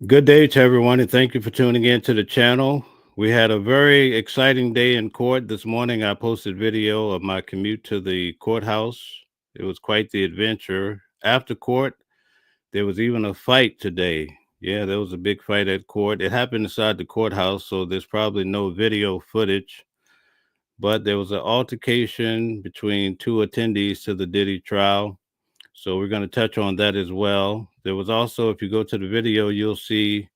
Good day to everyone, and thank you for tuning in to the channel. We had a very exciting day in court this morning. I posted video of my commute to the courthouse. It was quite the adventure. After court, there was even a fight today. Yeah, there was a big fight at court. It happened inside the courthouse, so there's probably no video footage. But there was an altercation between two attendees to the Diddy trial. So we're going to touch on that as well. There was also, if you go to the video, you'll see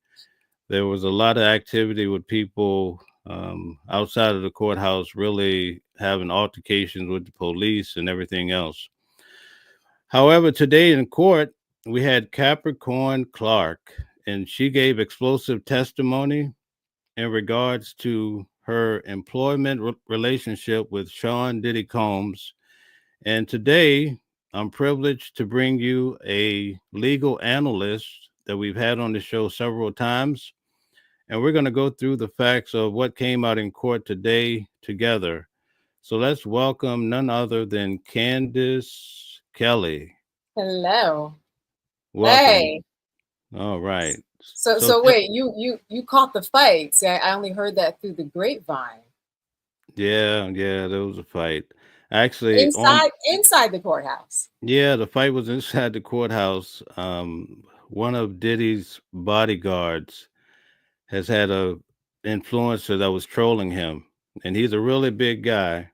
there was a lot of activity with people outside of the courthouse really having altercations with the police and everything else. However, today in court, we had Capricorn Clark, and she gave explosive testimony in regards to her employment relationship with Sean Diddy Combs. And today, I'm privileged to bring you a legal analyst that we've had on the show several times, and we're going to go through the facts of what came out in court today together. So let's welcome none other than Candace Kelley. Hello. Welcome. Hey. All right. So So so wait, you caught the fight. See, I only heard that through the grapevine. yeah, there was a fight. Actually, on Inside the courthouse. yeah, the fight was inside the courthouse. One of Diddy's bodyguards has had a influencer that was trolling him, and he's a really big guy.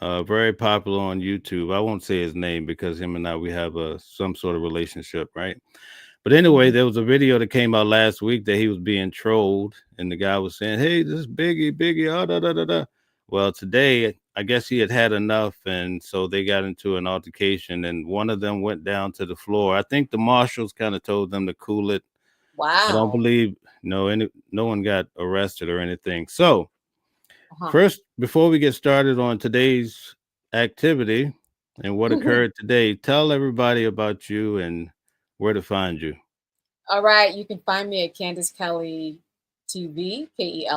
Very popular on YouTube. I won't say his name because him and I we have some sort of relationship, right? But anyway, Mhm. there was a video that came out last week that he was being trolled, and the guy was saying, "Hey, this is Biggie, ah, da da da da." Well, today I guess he had had enough, and so they got into an altercation, and one of them went down to the floor. I think the marshals kind of told them to cool it. I don't Wow. believe no one got arrested or anything. So Uh-huh. first, before we get started on today's activity and what occurred today, tell everybody about you and where to find you. All right, you can find me at Candace Kelley TV, Kelley,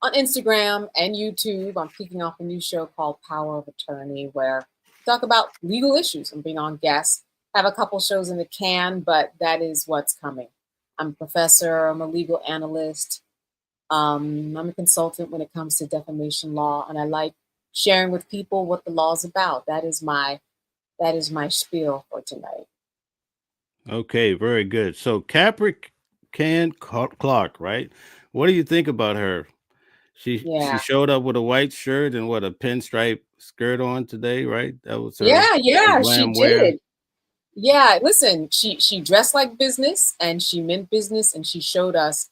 on Instagram and YouTube. I'm kicking off a new show called Power of Attorney where we talk about legal issues. I'm being on guests. Have a couple shows in the can, but that is what's coming. I'm a professor, I'm a legal analyst. I'm a consultant when it comes to defamation law, and I like sharing with people what the law is about. That is my spiel for tonight. Okay, very good. So Clark, right? What do you think about her? She Yeah, showed up with a white shirt and what a pinstripe skirt on today, right? That was her yeah, she glam wear. did. Yeah, listen, she dressed like business and she meant business and she showed us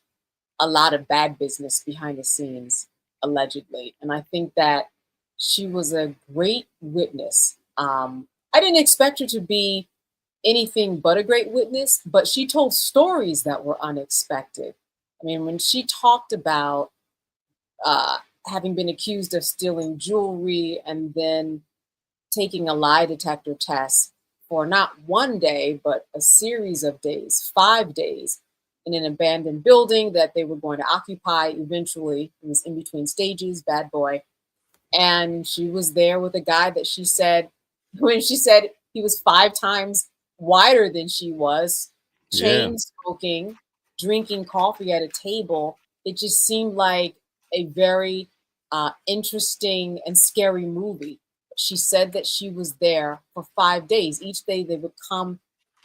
a lot of bad business behind the scenes, allegedly. And I think that she was a great witness. I didn't expect her to be anything but a great witness, but she told stories that were unexpected. I mean, when she talked about uh, having been accused of stealing jewelry and then taking a lie detector test for not one day, but a series of days, 5 days, in an abandoned building that they were going to occupy eventually. It was in between stages, bad boy. And she was there with a guy that she said, when she said he was 5 times wider than she was, Yeah. chain smoking, drinking coffee at a table. It just seemed like a very interesting and scary movie. She said that she was there for 5 days. Each day they would come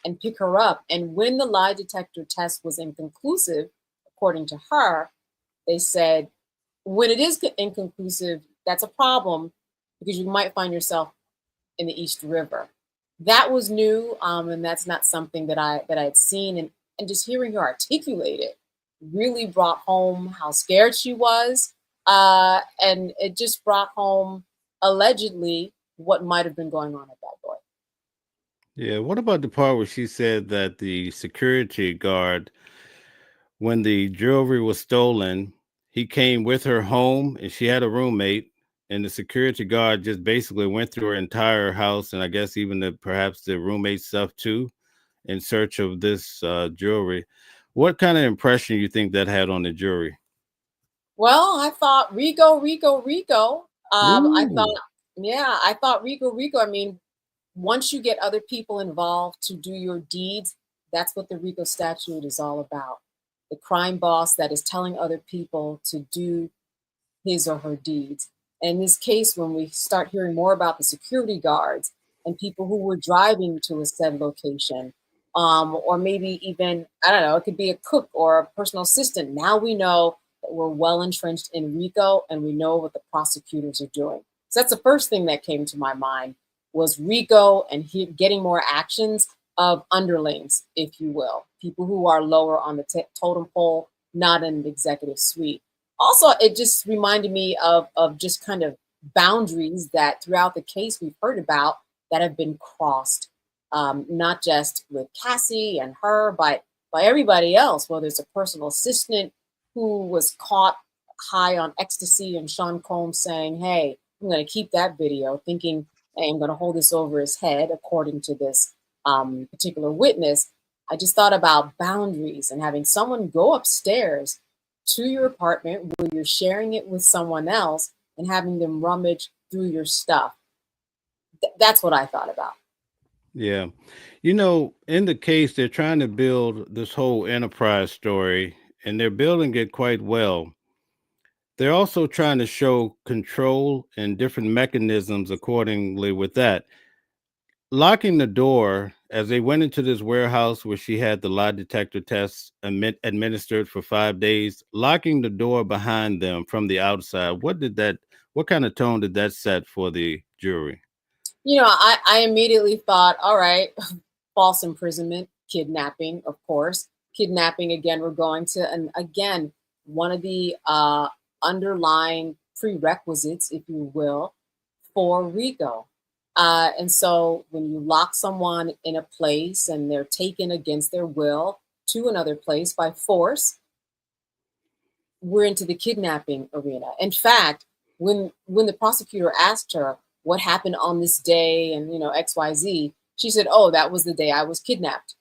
and pick her up. And when the lie detector test was inconclusive, according to her, they said, when it is inconclusive, that's a problem because you might find yourself in the East River. That was new, and that's not something that I had seen. And just hearing her articulate it really brought home how scared she was, and it just brought home allegedly what might have been going on at that boy. Yeah. What about the part where she said that the security guard, when the jewelry was stolen, he came with her home and she had a roommate, and the security guard just basically went through her entire house and I guess even perhaps the roommate stuff too in search of this jewelry. What kind of impression you think that had on the jury? Well, I thought Rico, Rico, Rico. I Ooh. thought, yeah, I thought Rico, Rico. I mean, once you get other people involved to do your deeds, That's what the RICO statute is all about. The crime boss that is telling other people to do his or her deeds. And in this case, when we start hearing more about the security guards and people who were driving to a said location, or maybe even, I don't know, it could be a cook or a personal assistant. Now we know that we're well entrenched in RICO and we know what the prosecutors are doing. So that's the first thing that came to my mind was RICO and getting more actions of underlings, if you will, people who are lower on the totem pole, not in the executive suite. Also, it just reminded me of just kind of boundaries that throughout the case we've heard about that have been crossed, not just with Cassie and her, but by everybody else. Well, there's a personal assistant who was caught high on ecstasy and Sean Combs saying, hey, I'm going to keep that video, thinking, hey, I'm going to hold this over his head, according to this particular witness. I just thought about boundaries and having someone go upstairs to your apartment where you're sharing it with someone else and having them rummage through your stuff. That's what I thought about. Yeah. You know, in the case, they're trying to build this whole enterprise story, and they're building it quite well. They're also trying to show control and different mechanisms accordingly with that. Locking the door as they went into this warehouse where she had the lie detector tests administered for 5 days, locking the door behind them from the outside. What kind of tone did that set for the jury? You know, I immediately thought, all right, false imprisonment, kidnapping, of course. Kidnapping, again, we're going to, and again, one of the underlying prerequisites, if you will, for RICO. And so when you lock someone in a place and they're taken against their will to another place by force, we're into the kidnapping arena. In fact, when the prosecutor asked her what happened on this day and, you know, XYZ, she said, oh, that was the day I was kidnapped.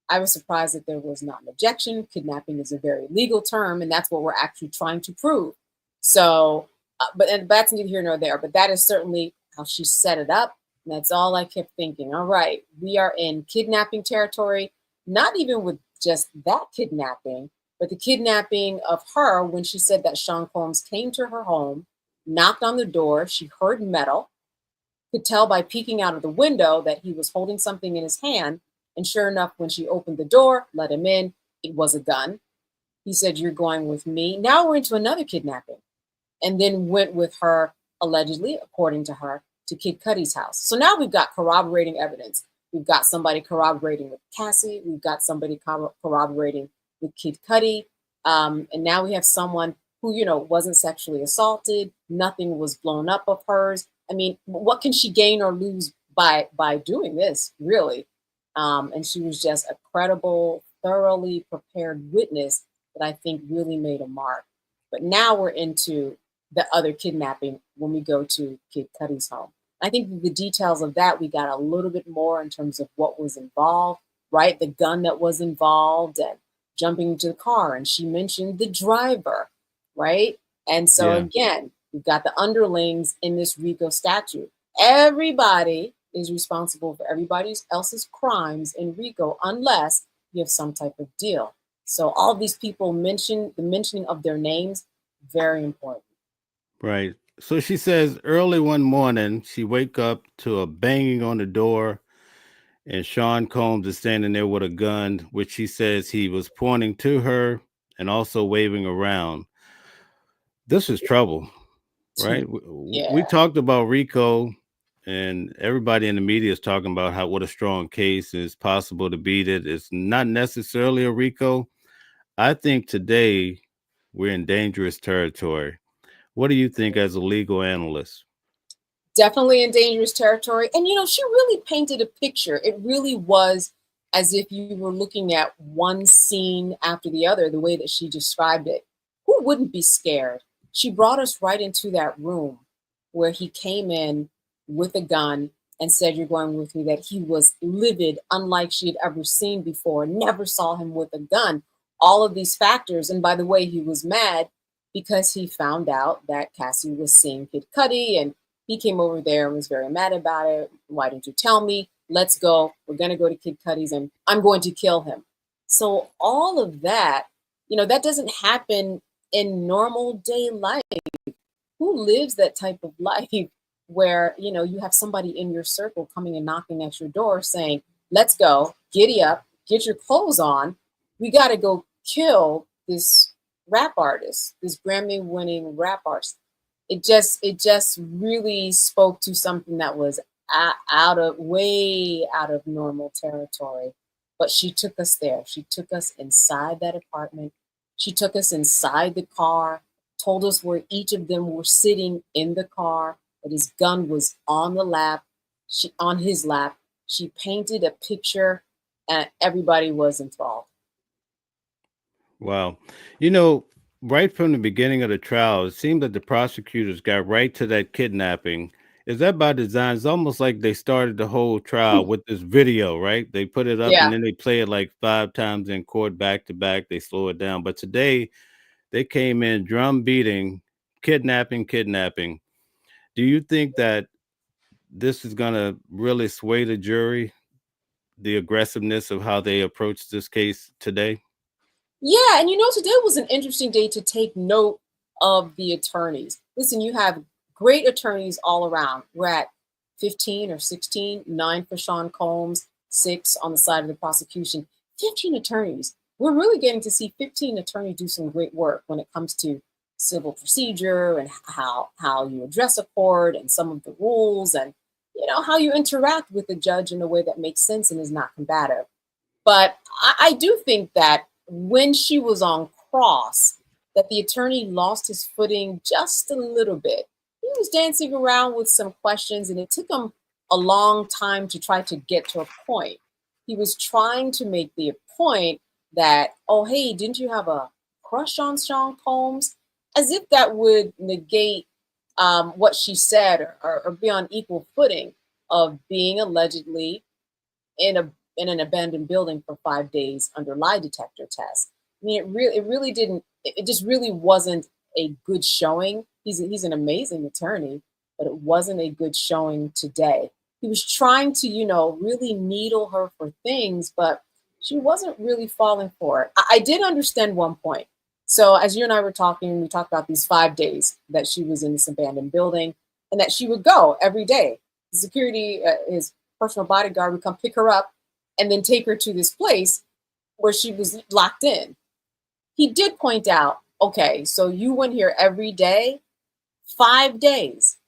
I was surprised that there was not an objection. Kidnapping is a very legal term, and that's what we're actually trying to prove. So, but that's neither here nor there. But that is certainly how she set it up. And that's all I kept thinking. All right, we are in kidnapping territory, not even with just that kidnapping, but the kidnapping of her when she said that Sean Combs came to her home, knocked on the door, she heard metal, could tell by peeking out of the window that he was holding something in his hand. And sure enough, when she opened the door, let him in, it was a gun. He said, you're going with me. Now we're into another kidnapping. And then went with her, allegedly, according to her, to Kid Cudi's house. So now we've got corroborating evidence. We've got somebody corroborating with Cassie. We've got somebody corroborating with Kid Cudi. And now we have someone who, you know, wasn't sexually assaulted. Nothing was blown up of hers. I mean, what can she gain or lose by doing this, really? And she was just a credible, thoroughly prepared witness that I think really made a mark. But now we're into the other kidnapping when we go to Kid Cudi's home. I think the details of that, we got a little bit more in terms of what was involved, right? The gun that was involved and jumping into the car. And she mentioned the driver, right? And so again, we've got the underlings in this RICO statute. Everybody is responsible for everybody else's crimes in RICO unless you have some type of deal. So all of these people the mentioning of their names, very important. Right. So she says early one morning, she wake up to a banging on the door, and Sean Combs is standing there with a gun, which she says he was pointing to her and also waving around. This is trouble, right? We talked about RICO, and everybody in the media is talking about what a strong case is possible to beat it. It's not necessarily a RICO. I think today we're in dangerous territory. What do you think as a legal analyst? Definitely in dangerous territory. And, you know, she really painted a picture. It really was as if you were looking at one scene after the other, the way that she described it. Who wouldn't be scared? She brought us right into that room where he came in with a gun and said, you're going with me, that he was livid, unlike she had ever seen before, never saw him with a gun. All of these factors. And by the way, he was mad because he found out that Cassie was seeing Kid Cudi, and he came over there and was very mad about it. Why didn't you tell me? let's go. We're going to go to Kid Cudi's and I'm going to kill him. So all of that, that doesn't happen in normal day life. Who lives that type of life where, you have somebody in your circle coming and knocking at your door saying, let's go, giddy up, get your clothes on. We got to go kill this rap artist, this Grammy winning rap artist. It just really spoke to something that was way out of normal territory. But she took us there. She took us inside that apartment. She took us inside the car, told us where each of them were sitting in the car, that his gun was on his lap. She painted a picture and everybody was enthralled. Wow. Right from the beginning of the trial, it seemed that the prosecutors got right to that kidnapping. Is that by design? It's almost like they started the whole trial with this video, right? They put it up and Yeah. then they play it like 5 times in court back to back. They slow it down. But today they came in drum beating, kidnapping, kidnapping. Do you think that this is going to really sway the jury, the aggressiveness of how they approach this case today? Yeah, and today was an interesting day to take note of the attorneys. Listen, you have great attorneys all around. We're at 15 or 16, 9 for Sean Combs, 6 on the side of the prosecution. 15 attorneys. We're really getting to see 15 attorneys do some great work when it comes to civil procedure and how you address a court and some of the rules and how you interact with the judge in a way that makes sense and is not combative. But I do think that when she was on cross, that the attorney lost his footing just a little bit. He was dancing around with some questions, and it took him a long time to try to get to a point. He was trying to make the point that, oh, hey, didn't you have a crush on Sean Combs? As if that would negate what she said or be on equal footing of being allegedly in an abandoned building for 5 days under lie detector tests. I mean, it really didn't. It just really wasn't a good showing. He's an amazing attorney, but it wasn't a good showing today. He was trying to, really needle her for things, but she wasn't really falling for it. I did understand one point. So as you and I were talking, we talked about these 5 days that she was in this abandoned building and that she would go every day. The security, his personal bodyguard would come pick her up and then take her to this place where she was locked in. He did point out, okay, so you went here every day, 5 days.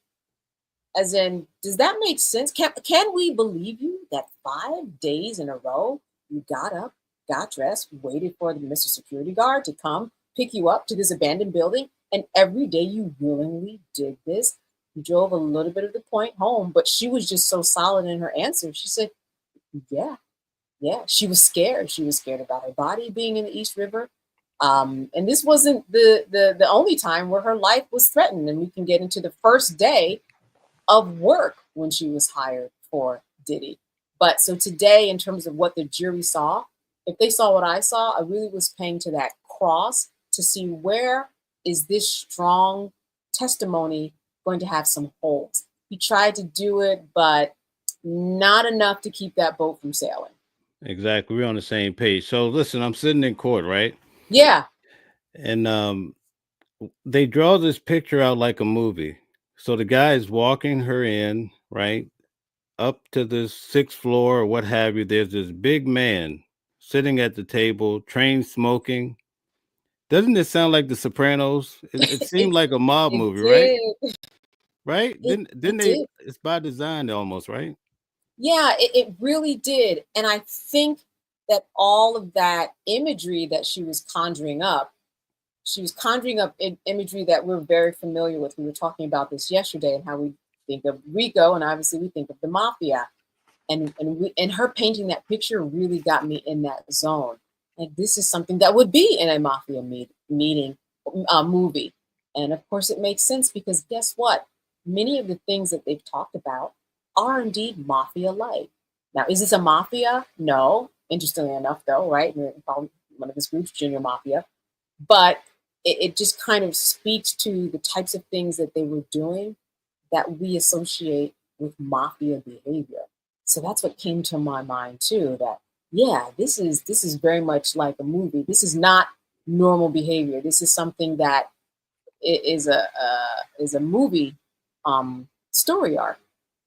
As in, does that make sense? Can we believe you that 5 days in a row you got up, got dressed, waited for the Mr. Security Guard to come pick you up to this abandoned building, and every day you willingly did this? You drove a little bit of the point home, but she was just so solid in her answer. She said, yeah, she was scared. She was scared about her body being in the East River. And this wasn't the only time where her life was threatened. And we can get into the first day of work when she was hired for Diddy. But so today, in terms of what the jury saw, if they saw what I saw, I really was paying to that cross to see where is this strong testimony going to have some holes. He tried to do it, but not enough to keep that boat from sailing. Exactly. We're on the same page. So listen, I'm sitting in court, right? Yeah. And they draw this picture out like a movie. So the guy is walking her in, right? Up to the 6th floor or what have you. There's this big man sitting at the table, train smoking. Doesn't it sound like The Sopranos? It seemed like a mob It movie, right? did. Right? It, Didn't it they? did. It's by design almost, right? Yeah, it really did. And I think that all of that imagery that she was conjuring up, imagery that we're very familiar with. We were talking about this yesterday and how we think of RICO, and obviously we think of the mafia. And her painting that picture really got me in that zone. Like, this is something that would be in a mafia movie. And of course, it makes sense because guess what? Many of the things that they've talked about are indeed mafia-like. Now, is this a mafia? No. Interestingly enough, though, right? One of his groups, Junior Mafia. But it just kind of speaks to the types of things that they were doing that we associate with mafia behavior. So that's what came to my mind too, that yeah, this is very much like a movie. This is not normal behavior. This is something that is a movie story arc.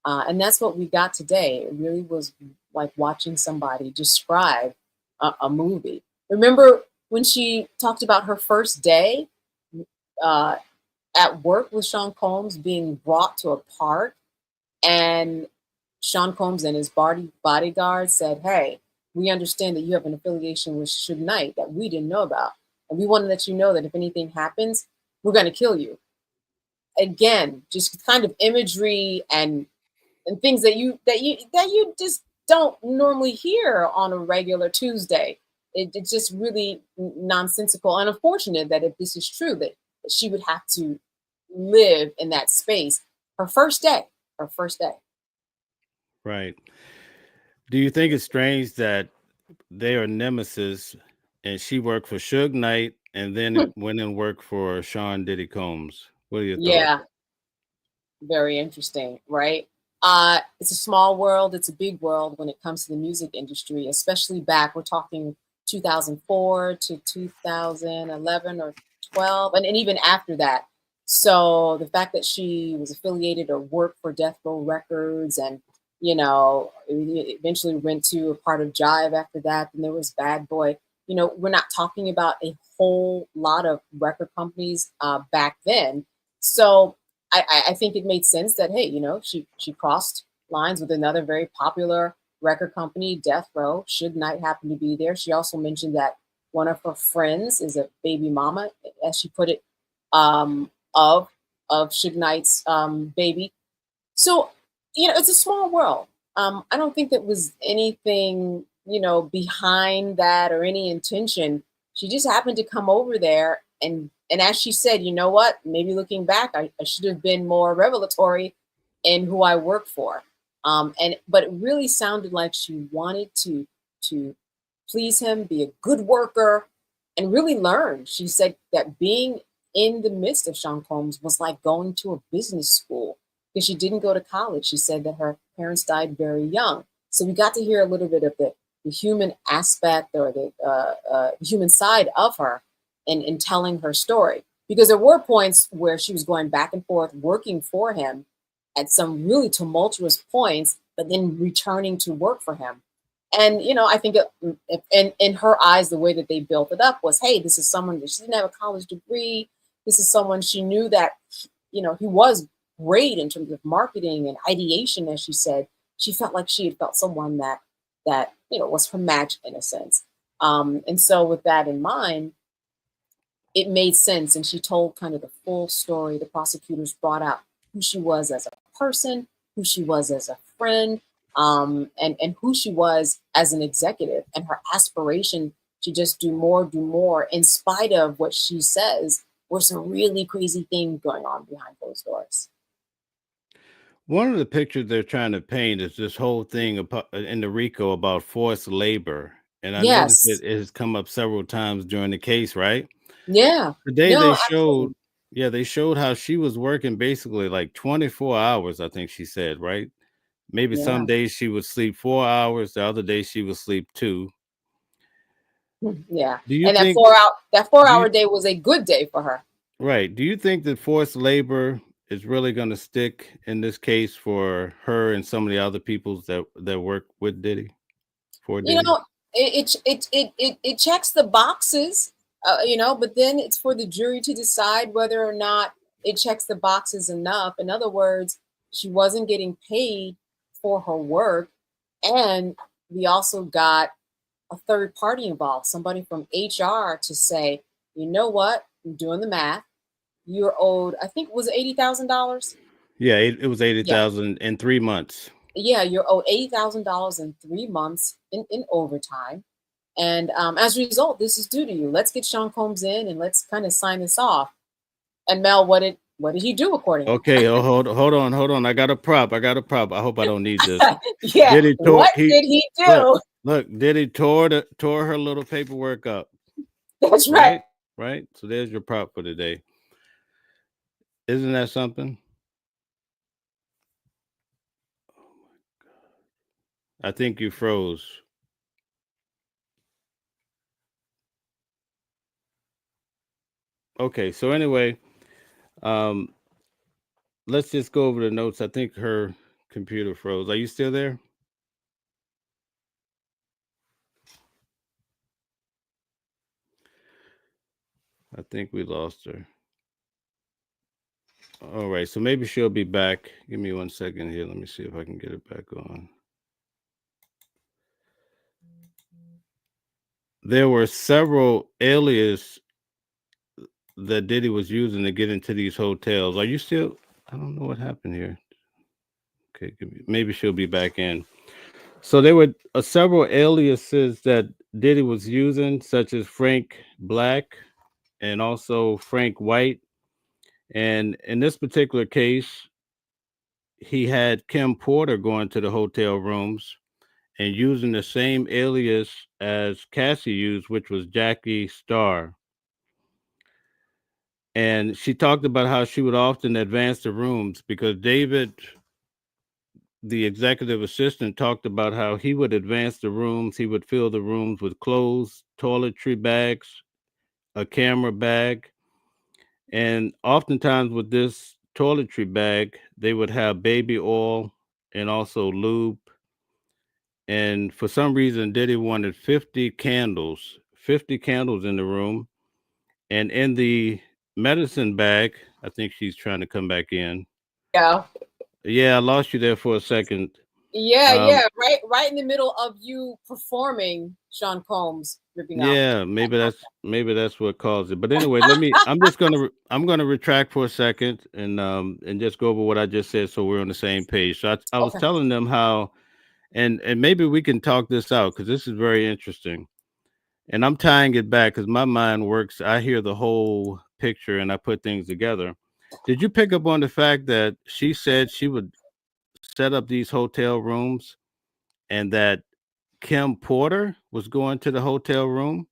And that's what we got today. It really was like watching somebody describe a movie. Remember when she talked about her first day uh, at work with Sean Combs being brought to a park, and Sean Combs and his bodyguard said, "Hey, we understand that you have an affiliation with Suge Knight that we didn't know about, and we want to let you know that if anything happens, we're going to kill you." Again, just kind of imagery and things that you just don't normally hear on a regular Tuesday. It's just really nonsensical and unfortunate that if this is true, that she would have to live in that space her first day, her first day. Right. Do you think it's strange that they are nemesis and she worked for Suge Knight and then went and worked for Sean Diddy Combs? What are your thoughts? Yeah, very interesting, right? It's a small world, it's a big world when it comes to the music industry, especially back, we're talking 2004 to 2011 or 12, and even after that. So the fact that she was affiliated or worked for Death Row Records and, eventually went to a part of Jive after that, then there was Bad Boy. We're not talking about a whole lot of record companies back then. So I think it made sense that hey, she crossed lines with another very popular record company, Death Row. Suge Knight happened to be there. She also mentioned that one of her friends is a baby mama, as she put it, of Suge Knight's baby. So it's a small world. I don't think that was anything behind that or any intention. She just happened to come over there, and as she said, you know what? Maybe looking back, I should have been more revelatory in who I work for. But it really sounded like she wanted to please him, be a good worker, and really learn. She said that being in the midst of Sean Combs was like going to a business school because she didn't go to college. She said that her parents died very young. So we got to hear a little bit of the human aspect or the human side of her in telling her story. Because there were points where she was going back and forth working for him at some really tumultuous points, but then returning to work for him. And I think in her eyes, the way that they built it up was, hey, this is someone that she didn't have a college degree. This is someone she knew that he was great in terms of marketing and ideation, as she said. She felt like she had felt someone that was her match in a sense. And so with that in mind, it made sense. And she told kind of the full story. The prosecutors brought out who she was as a person, who she was as a friend, and who she was as an executive, and her aspiration to just do more, in spite of what she says were some really crazy things going on behind closed doors. One of the pictures they're trying to paint is this whole thing in the RICO about forced labor. And I noticed Yes. it has come up several times during the case, right? Yeah. Today No, they showed, absolutely. yeah, they showed how she was working basically like 24 hours, I think she said, right? Maybe Yeah. some days she would sleep 4 hours, the other day she would sleep two. Yeah. Do you And that think, four do you, hour day was a good day for her. right? Do you think that forced labor is really going to stick in this case for her and some of the other peoples that work with Diddy, for You Diddy? know, it checks the boxes, but then it's for the jury to decide whether or not it checks the boxes enough. In other words, she wasn't getting paid for her work, and we also got a third party involved, somebody from HR to say, you know what, I'm doing the math. You're owed, I think, was it $80,000? Yeah, it was Yeah. 80,000 in 3 months. Yeah, you're owed $80,000 in 3 months in overtime. And as a result, this is due to you. Let's get Sean Combs in and let's kind of sign this off. And Mel, what did he do accordingly? Okay, oh, hold on. I got a prop. I hope I don't need this. Yeah, Diddy tore what he did he look, do? Diddy tore her little paperwork up, That's right. right? Right? So there's your prop for today. Isn't that something? I think you froze. Okay, so anyway, um, let's just go over the notes. I think her computer froze. Are you still there? I think we lost her. All right, so maybe she'll be back. Give me 1 second here. Let me see if I can get it back on. There were several aliases that Diddy was using to get into these hotels. Are you still? I don't know what happened here. Okay, maybe she'll be back in. So there were several aliases that Diddy was using, such as Frank Black and also Frank White. And in this particular case, he had Kim Porter going to the hotel rooms and using the same alias as Cassie used, which was Jackie Starr. And she talked about how she would often advance the rooms because David, the executive assistant, talked about how he would advance the rooms. He would fill the rooms with clothes, toiletry bags, a camera bag. And oftentimes with this toiletry bag, they would have baby oil and also lube. And for some reason, Diddy wanted 50 candles in the room. And in the medicine bag, I think she's trying to come back in. Yeah. Yeah, I lost you there for a second. Yeah. Right in the middle of you performing Sean Combs ripping off. Yeah, maybe that's what caused it. But anyway, I'm gonna retract for a second and just go over what I just said so we're on the same page. So I was Okay. telling them how and maybe we can talk this out because this is very interesting. And I'm tying it back because my mind works. I hear the whole picture and I put things together. Did you pick up on the fact that she said she would set up these hotel rooms and that Kim Porter was going to the hotel room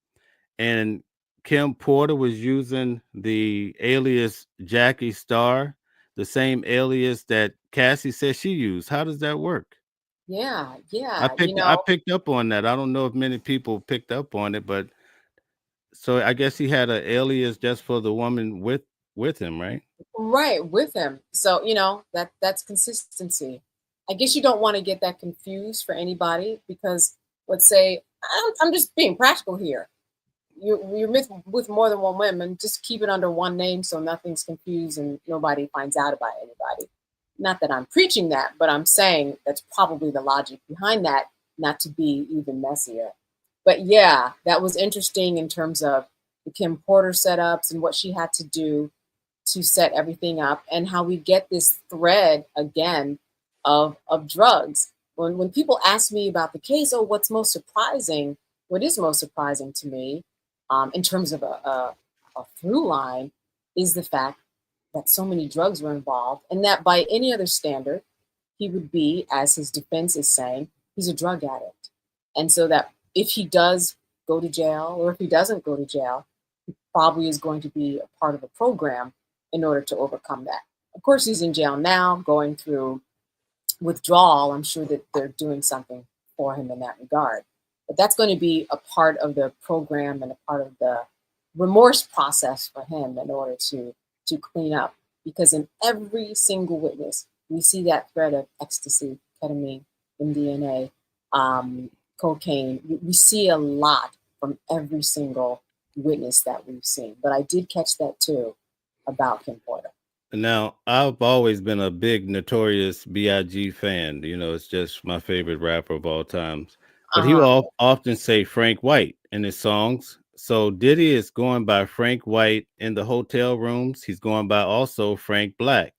and Kim Porter was using the alias Jackie Starr, the same alias that Cassie said she used? How does that work? Yeah. I picked up on that. I don't know if many people picked up on it, but so I guess he had an alias just for the woman with him, right? Right, with him. So, that's consistency. I guess you don't want to get that confused for anybody because let's say I'm just being practical here. You're with more than one woman, just keep it under one name so nothing's confused and nobody finds out about anybody. Not that I'm preaching that, but I'm saying that's probably the logic behind that, not to be even messier. But yeah, that was interesting in terms of the Kim Porter setups and what she had to do to set everything up and how we get this thread again of drugs. When people ask me about the case, oh, what's most surprising? What is most surprising to me in terms of a through line is the fact that so many drugs were involved and that by any other standard, he would be, as his defense is saying, he's a drug addict. And so that if he does go to jail or if he doesn't go to jail, he probably is going to be a part of a program in order to overcome that. Of course, he's in jail now, going through withdrawal. I'm sure that they're doing something for him in that regard. But that's going to be a part of the program and a part of the remorse process for him in order to clean up. Because in every single witness, we see that thread of ecstasy, ketamine, MDMA, cocaine. We see a lot from every single witness that we've seen. But I did catch that too about Kim Porter. Now, I've always been a big Notorious B.I.G. fan. You know, it's just my favorite rapper of all times. But he Uh-huh. will often say Frank White in his songs. So Diddy is going by Frank White in the hotel rooms. He's going by also Frank Black.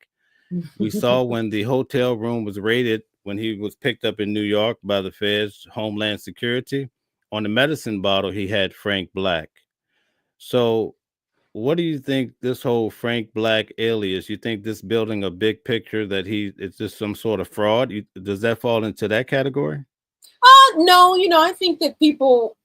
We saw when the hotel room was raided when he was picked up in New York by the feds, Homeland Security. On the medicine bottle, he had Frank Black. So what do you think this whole Frank Black alias? You think this building a big picture that it's just some sort of fraud? Does that fall into that category? No, I think that people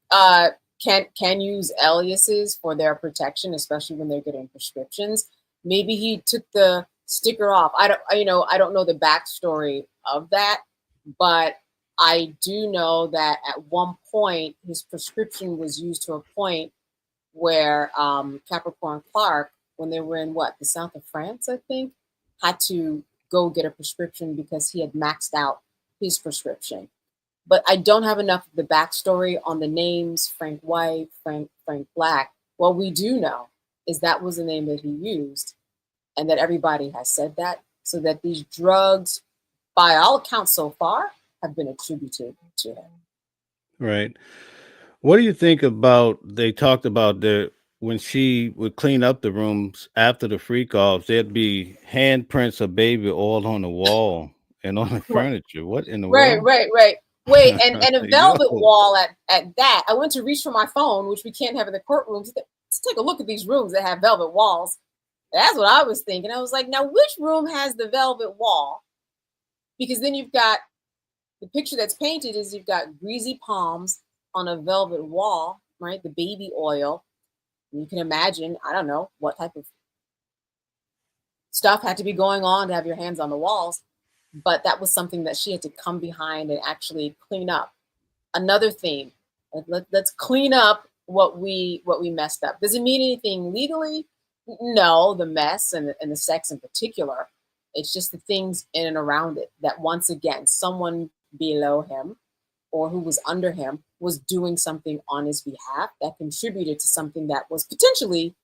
can use aliases for their protection, especially when they're getting prescriptions. Maybe he took the sticker off. I don't know the backstory of that, but I do know that at one point his prescription was used to a point where Capricorn Clark, when they were in the south of France, I think, had to go get a prescription because he had maxed out his prescription. But I don't have enough of the backstory on the names Frank White, Frank Black. What we do know is that was the name that he used, and that everybody has said that, so that these drugs, by all accounts so far, have been attributed to him. Right. What do you think about they talked about the when she would clean up the rooms after the freak offs, there'd be handprints of baby oil on the wall and on the furniture. What in the Right, world? right, right. Wait, and a velvet Yo. wall at that. I went to reach for my phone, which we can't have in the courtroom. Let's take a look at these rooms that have velvet walls. That's what I was thinking. I was like, now which room has the velvet wall? Because then you've got the picture that's painted is you've got greasy palms on a velvet wall, right? The baby oil. And you can imagine, I don't know what type of stuff had to be going on to have your hands on the walls, but that was something that she had to come behind and actually clean up. Another theme, let's clean up what we messed up. Does it mean anything legally? No, the mess and the sex in particular. It's just the things in and around it that, once again, someone below him or who was under him was doing something on his behalf that contributed to something that was potentially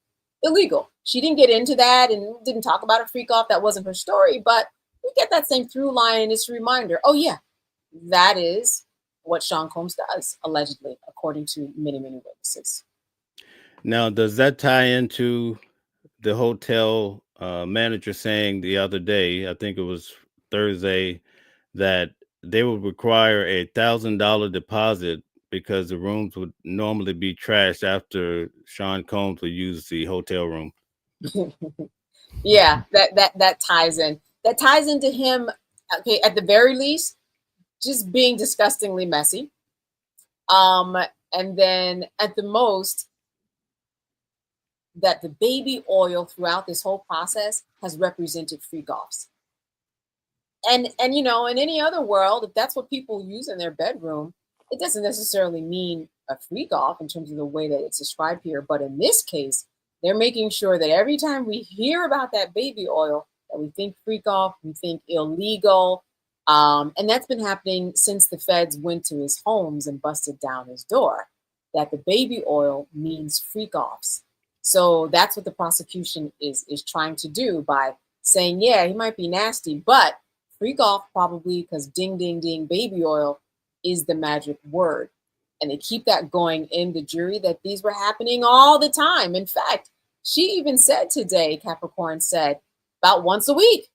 illegal. She didn't get into that and didn't talk about a freak off. That wasn't her story, but we get that same through line, and it's a reminder, oh yeah, that is what Sean Combs does, allegedly, according to many, many witnesses. Now, does that tie into the hotel manager saying the other day, I think it was Thursday, that they would require $1,000 deposit because the rooms would normally be trashed after Sean Combs would use the hotel room? Yeah, that ties in. That ties into him, okay, at the very least, just being disgustingly messy. And then at the most, that the baby oil throughout this whole process has represented freak offs. And you know, in any other world, if that's what people use in their bedroom, it doesn't necessarily mean a freak off in terms of the way that it's described here. But in this case, they're making sure that every time we hear about that baby oil, that we think freak off, we think illegal. And that's been happening since the feds went to his homes and busted down his door, that the baby oil means freak offs. So that's what the prosecution is trying to do by saying, yeah, he might be nasty, but freak off probably, because ding, ding, ding, baby oil is the magic word. And they keep that going in the jury, that these were happening all the time. In fact, she even said today, Capricorn said, about once a week,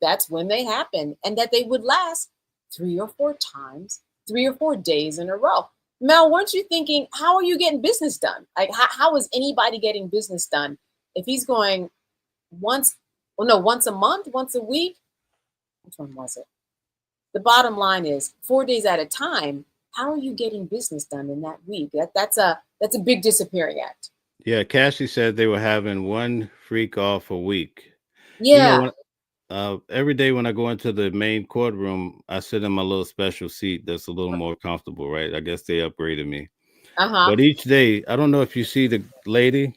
that's when they happen, and that they would last 3 or 4 times, 3 or 4 days in a row. Mel, weren't you thinking, how are you getting business done? Like, how is anybody getting business done if he's going once a month, once a week? Which one was it? The bottom line is 4 days at a time. How are you getting business done in that week? That's a big disappearing act. Yeah, Cassie said they were having one freak off a week. You know, Yeah. every day when I go into the main courtroom, I sit in my little special seat that's a little more comfortable, right? I guess they upgraded me. Uh-huh. But each day, I don't know if you see the lady,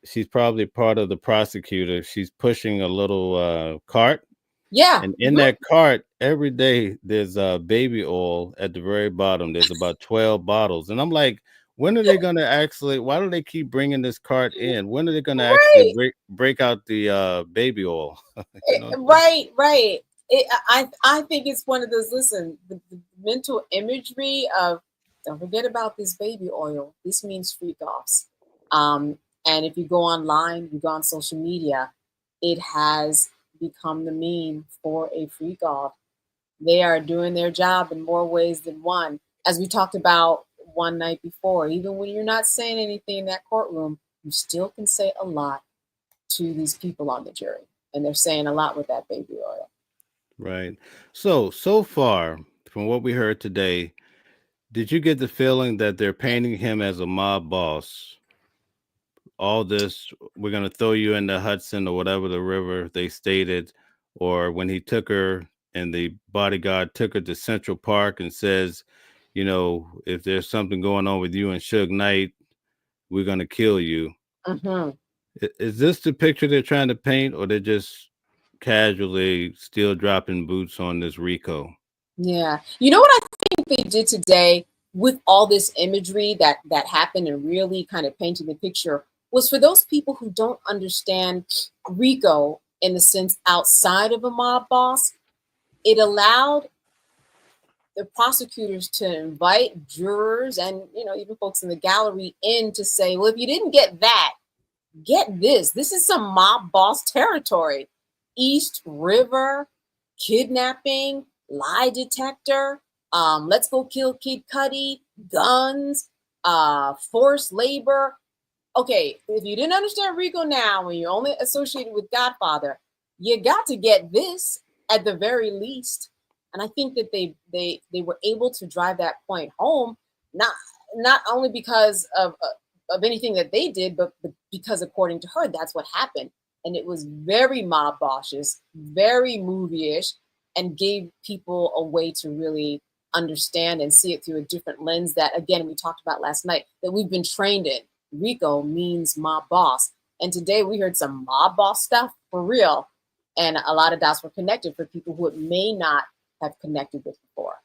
she's probably part of the prosecutor. She's pushing a little cart. Yeah. And in that cart, every day there's baby oil at the very bottom. There's about 12 bottles. And I'm like, when are they going to actually, why do they keep bringing this cart in? When are they going to actually Right. break out the baby oil? You know what I'm saying? Right. I think it's one of those, listen, the mental imagery of, don't forget about this baby oil. This means freak offs. And if you go online, you go on social media, it has become the meme for a freak off. They are doing their job in more ways than one. As we talked about one night before, even when you're not saying anything in that courtroom, you still can say a lot to these people on the jury. And they're saying a lot with that baby oil. Right. So far, from what we heard today, did you get the feeling that they're painting him as a mob boss? All this, we're going to throw you in the Hudson or whatever the river they stated, or when he took her and the bodyguard took her to Central Park and says, if there's something going on with you and Suge Knight, we're gonna kill you. Mm-hmm. Is this the picture they're trying to paint, or they're just casually still dropping boots on this RICO? Yeah. You know what I think they did today with all this imagery that happened and really kind of painted the picture was for those people who don't understand RICO in the sense outside of a mob boss, it allowed the prosecutors to invite jurors and even folks in the gallery in to say, well, if you didn't get that, get this. This is some mob boss territory. East River, kidnapping, lie detector, let's go kill Kid Cudi, guns, forced labor. Okay, if you didn't understand RICO now, when you're only associated with Godfather, you got to get this at the very least. And I think that they were able to drive that point home, not only because of anything that they did, but because according to her, that's what happened. And it was very mob bosses, very movie-ish, and gave people a way to really understand and see it through a different lens that, again, we talked about last night, that we've been trained in. RICO means mob boss. And today we heard some mob boss stuff for real. And a lot of dots were connected for people who it may not have connected with before.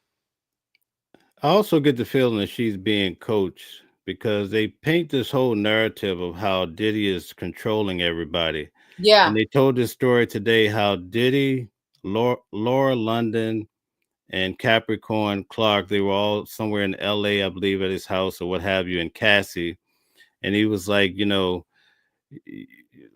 I also get the feeling that she's being coached because they paint this whole narrative of how Diddy is controlling everybody. Yeah. And they told this story today how Diddy, Laura London, and Capricorn Clark, they were all somewhere in LA, I believe, at his house or what have you, and Cassie. And he was like,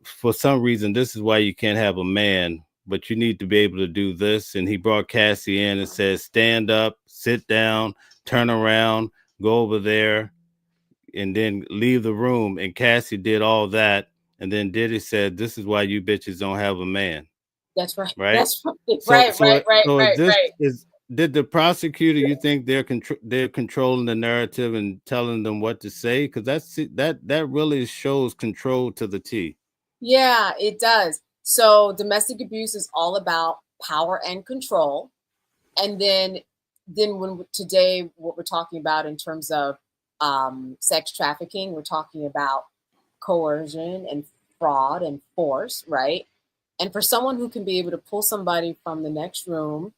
for some reason, this is why you can't have a man, but you need to be able to do this. And he brought Cassie in and said, stand up, sit down, turn around, go over there, and then leave the room. And Cassie did all that. And then Diddy said, this is why you bitches don't have a man. That's right. Right. That's right. So, right. Did the prosecutor, you think they're controlling the narrative and telling them what to say? Because that really shows control to the T. Yeah, it does. So domestic abuse is all about power and control. And then when today, what we're talking about in terms of sex trafficking, we're talking about coercion and fraud and force, right? And for someone who can be able to pull somebody from the next room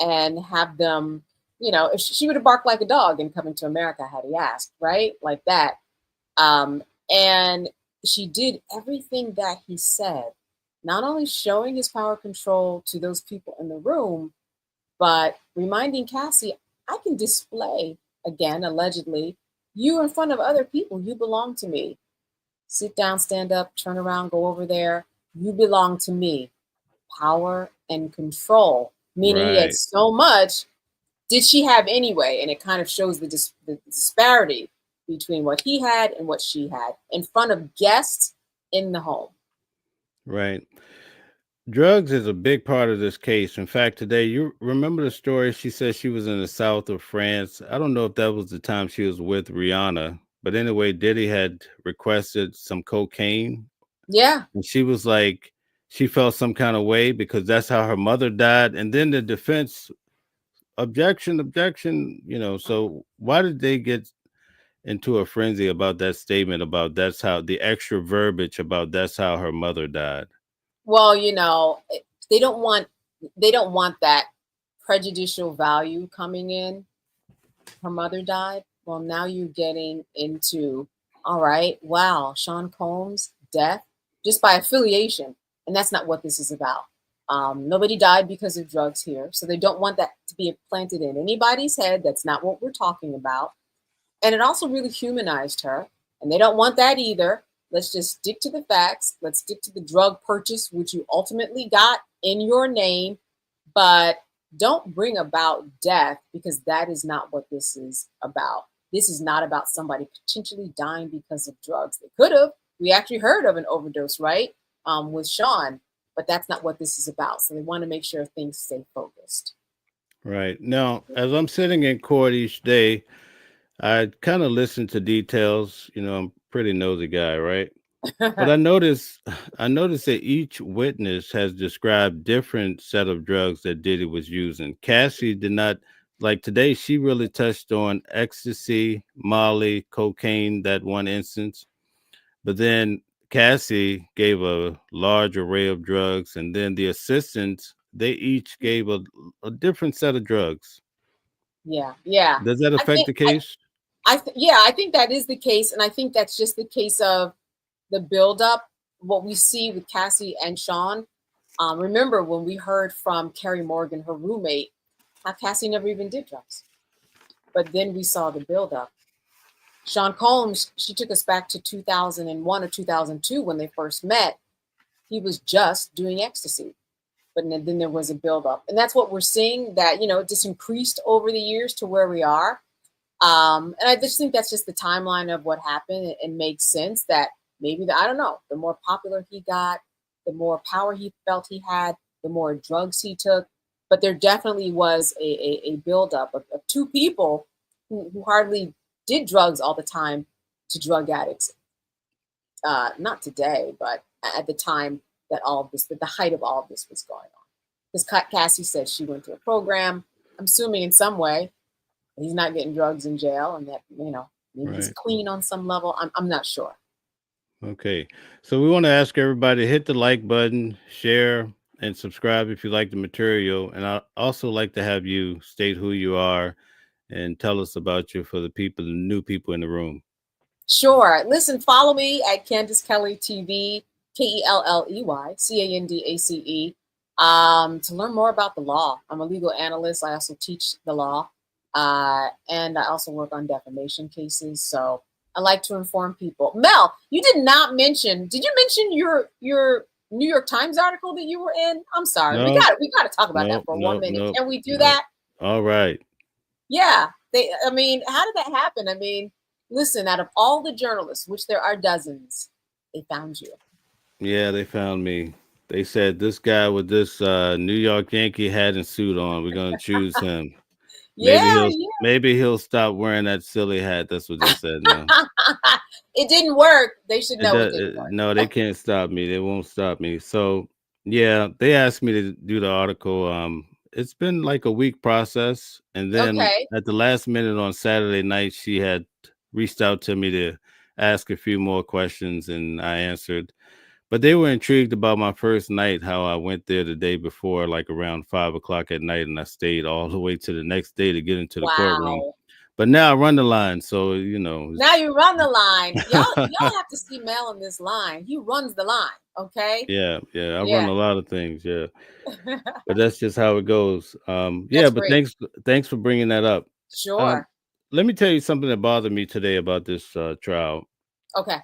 and have them, if she would have barked like a dog in Coming to America had he asked, right? Like that. And she did everything that he said, not only showing his power control to those people in the room, but reminding Cassie, I can display, again, allegedly, you in front of other people. You belong to me. Sit down, stand up, turn around, go over there. You belong to me. Power and control, meaning he had so much. Did she have anyway? And it kind of shows the disparity between what he had and what she had in front of guests in the home. Right. Drugs is a big part of this case. In fact, today, you remember the story? She said she was in the south of France. I don't know if that was the time she was with Rihanna, but anyway, Diddy had requested some cocaine. Yeah. And she was like, she felt some kind of way because that's how her mother died. And then the defense, objection. So why did they get into a frenzy about that statement about that's how the extra verbiage about that's how her mother died? Well, they don't want that prejudicial value coming in. Her mother died. Well, now you're getting into, all right, wow, Sean Combs' death just by affiliation. And that's not what this is about. Nobody died because of drugs here. So they don't want that to be implanted in anybody's head. That's not what we're talking about. And it also really humanized her. And they don't want that either. Let's just stick to the facts. Let's stick to the drug purchase, which you ultimately got in your name. But don't bring about death, because that is not what this is about. This is not about somebody potentially dying because of drugs. They could have. We actually heard of an overdose, right? With Sean, but that's not what this is about. So they want to make sure things stay focused. Right. Now, as I'm sitting in court each day, I kind of listen to details. I'm a pretty nosy guy, right? But I noticed that each witness has described different set of drugs that Diddy was using. Cassie did not, like today. She really touched on ecstasy, Molly, cocaine. That one instance, but then Cassie gave a large array of drugs, and then the assistants they each gave a different set of drugs. Yeah, yeah. Does that I affect think the case? yeah, I think that is the case, and I think that's just the case of the buildup. What we see with Cassie and Sean. Remember when we heard from Carrie Morgan, her roommate, how Cassie never even did drugs, but then we saw the buildup. Sean Combs, she took us back to 2001 or 2002 when they first met. He was just doing ecstasy, but then there was a buildup, and that's what we're seeing. That it just increased over the years to where we are. And I just think that's just the timeline of what happened. It makes sense that maybe I don't know. The more popular he got, the more power he felt he had, the more drugs he took. But there definitely was a buildup of two people who hardly did drugs all the time to drug addicts. Not today, but at the time that all of this, that the height of all of this was going on. Because Cassie said she went to a program. I'm assuming in some way he's not getting drugs in jail, and that maybe he's Right. clean on some level. I'm not sure. Okay. So we want to ask everybody to hit the like button, share, and subscribe if you like the material. And I also like to have you state who you are and tell us about you for the new people in the room. Sure. Listen, follow me at Candace Kelley TV, KELLEY CANDACE, to learn more about the law. I'm a legal analyst. I also teach the law, and I also work on defamation cases. So I like to inform people. Mel, you did not mention. Did you mention your New York Times article that you were in? I'm sorry. We No, got we got to talk about that no, for one no, minute. no, Can we do no. that? All right. Yeah, I mean, how did that happen? I mean, listen, out of all the journalists, which there are dozens, they found you. Yeah, they found me. They said this guy with this New York Yankee hat and suit on, we're gonna choose him. Maybe Yeah, he'll maybe he'll stop wearing that silly hat. That's what they said now. yeah. It didn't work. They should It know it does, didn't work. no, they can't stop me. They won't stop me. So yeah, they asked me to do the article. It's been like a week process, and then Okay. at the last minute on Saturday night, she had reached out to me to ask a few more questions, and I answered. But they were intrigued about my first night, how I went there the day before, like around 5 o'clock at night, and I stayed all the way to the next day to get into the courtroom. Wow. But now I run the line, so Now it's you run the line. Y'all have to see Mel in this line. He runs the line. Okay. yeah, yeah, I run Yeah. a lot of things, yeah. But that's just how it goes. Yeah, That's but great. thanks for bringing that up. Um, Sure. Let me tell you something that bothered me today about this trial. Okay.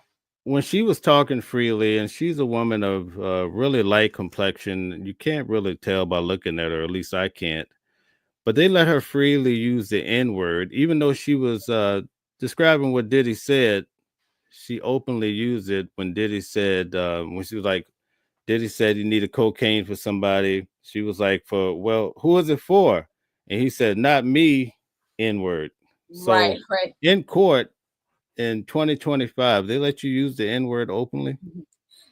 When she was talking freely, and she's a woman of really light complexion, you can't really tell by looking at her, at least I can't. But they let her freely use the N word, even though she was describing what Diddy said. She openly used it when Diddy said, when she was like, Diddy said he needed cocaine for somebody. She was like, well, who is it for? And he said, not me, N word. Right. So Right. in court in 2025, they let you use the N word openly?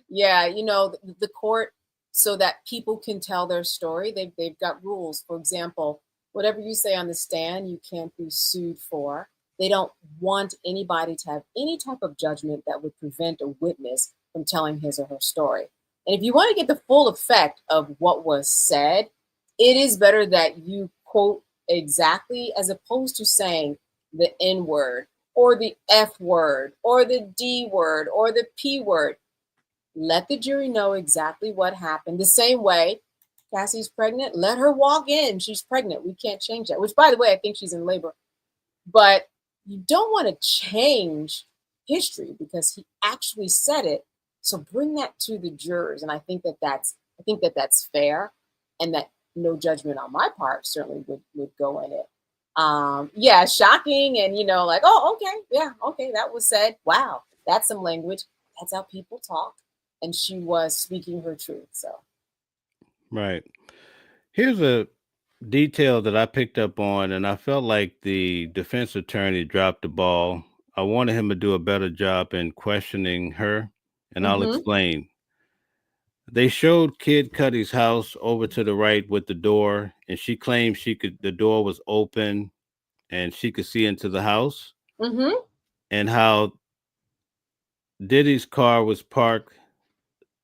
Yeah, the court, so that people can tell their story, they've got rules. For example, whatever you say on the stand, you can't be sued for. They don't want anybody to have any type of judgment that would prevent a witness from telling his or her story. And if you want to get the full effect of what was said, it is better that you quote exactly as opposed to saying the N word or the F word or the D word or the P word. Let the jury know exactly what happened. The same way Cassie's pregnant, let her walk in. She's pregnant. We can't change that. Which, by the way, I think she's in labor. But you don't want to change history because he actually said it. So bring that to the jurors, and I think that that's fair, and that no judgment on my part certainly would go in it. Yeah, shocking, and like, oh, okay, yeah, okay, that was said. Wow, that's some language. That's how people talk, and she was speaking her truth. So Right. Here's a detail that I picked up on, and I felt like the defense attorney dropped the ball. I wanted him to do a better job in questioning her. and I'll explain. They showed Kid Cudi's house over to the right with the door, and she claimed the door was open and she could see into the house, and how Diddy's car was parked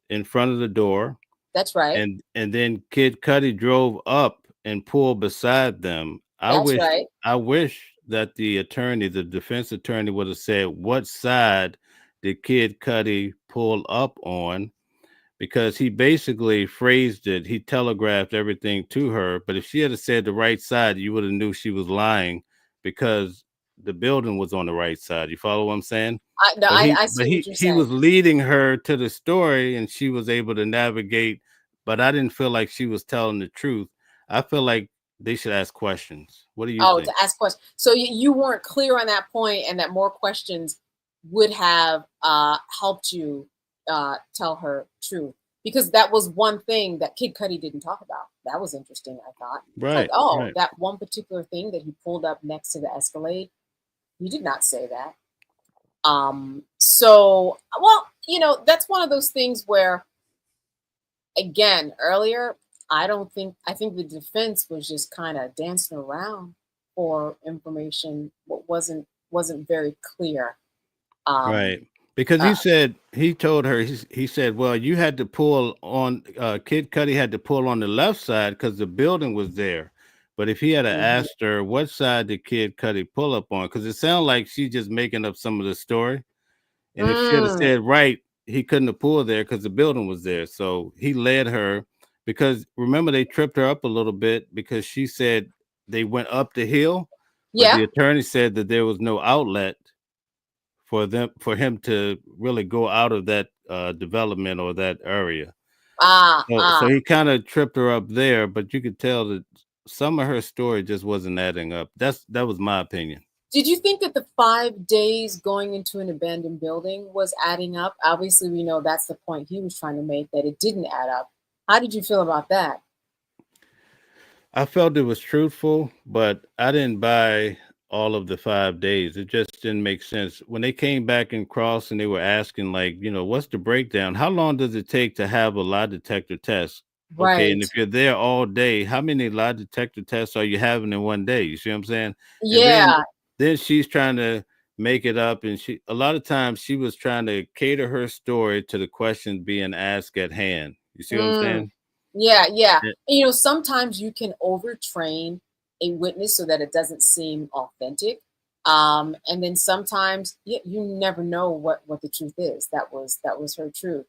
in front of the door. That's right. And then Kid Cudi drove up and pulled beside them. That's right. I wish that the defense attorney would have said what side did Kid Cudi pull up on, because he basically phrased it, he telegraphed everything to her. But if she had said the right side, you would have knew she was lying, because the building was on the right side. You follow what I'm saying? I see what you're He saying. was leading her to the story, and she was able to navigate. But I didn't feel like she was telling the truth. I feel like they should ask questions. What do you think? To ask questions. So you weren't clear on that point, and that more questions would have helped you tell her truth, because that was one thing that Kid Cudi didn't talk about. That was interesting, I thought. Right. Like, that one particular thing that he pulled up next to the Escalade, he did not say that. So, well, that's one of those things where, again, earlier, I think the defense was just kind of dancing around for information what wasn't very clear. Right. Because he told her, he said, well, you had to pull on, Kid Cudi had to pull on the left side because the building was there. But if he had asked her, what side did Kid Cudi pull up on? Because it sounded like she's just making up some of the story. And if she had said right, he couldn't have pulled there because the building was there. So he led her, because remember, they tripped her up a little bit because she said they went up the hill. But the attorney said that there was no outlet for him to really go out of that development or that area. So he kind of tripped her up there, but you could tell that some of her story just wasn't adding up. That was my opinion. Did you think that the 5 days going into an abandoned building was adding up? Obviously, we know that's the point he was trying to make, that it didn't add up. How did you feel about that? I felt it was truthful, but I didn't buy all of the 5 days. It just didn't make sense. When they came back and crossed and they were asking, like, what's the breakdown? How long does it take to have a lie detector test? Okay, and Right. if you're there all day, how many lie detector tests are you having in one day? You see what I'm saying? And Yeah. then she's trying to make it up, and a lot of times she was trying to cater her story to the questions being asked at hand. You see what I'm saying? Yeah, yeah. Yeah. Sometimes you can overtrain a witness so that it doesn't seem authentic. And then sometimes you never know what the truth is. That was her truth.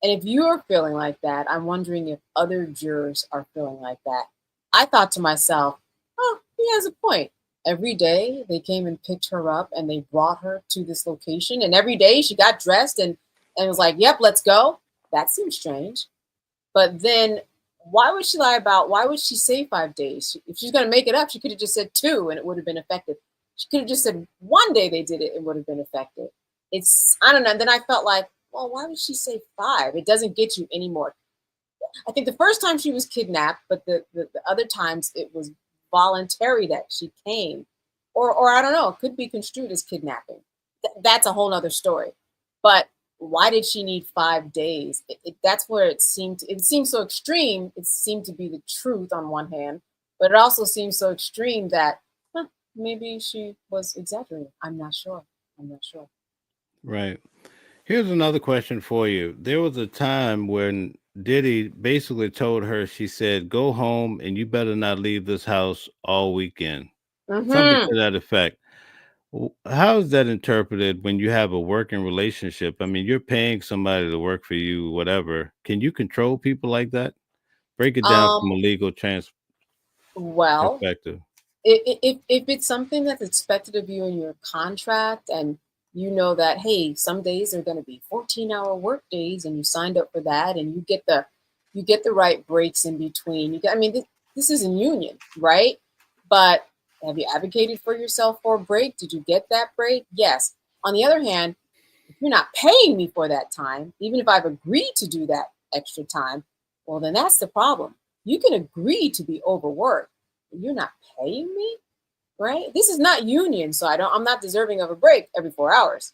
And if you're feeling like that, I'm wondering if other jurors are feeling like that. I thought to myself, oh, he has a point. Every day they came and picked her up and they brought her to this location. And every day she got dressed and was like, yep, let's go. That seems strange. But then why would she say 5 days? If she's going to make it up, she could have just said 2 and it would have been effective. She could have just said 1 day they did it, it would have been effective. I don't know. And then I felt like, well, why would she say 5? It doesn't get you anymore. I think the first time she was kidnapped, but the other times it was voluntary that she came. Or I don't know, it could be construed as kidnapping. That's a whole nother story. But why did she need 5 days? That's where it seemed so extreme. It seemed to be the truth on one hand, but it also seems so extreme that maybe she was exaggerating. I'm not sure. Right. Here's another question for you. There was a time when Diddy basically told her, she said, go home and you better not leave this house all weekend. Something to that effect. How is that interpreted when you have a working relationship? I mean, you're paying somebody to work for you, whatever. Can you control people like that? Break it down from a legal Well, perspective. if it's something that's expected of you in your contract, and you know that, hey, some days are going to be 14-hour work days and you signed up for that, and you get the right breaks in between. This isn't union, right? But have you advocated for yourself for a break? Did you get that break? Yes. On the other hand, if you're not paying me for that time, even if I've agreed to do that extra time, well, then that's the problem. You can agree to be overworked, but you're not paying me, right? This is not union, so I'm not deserving of a break every 4 hours.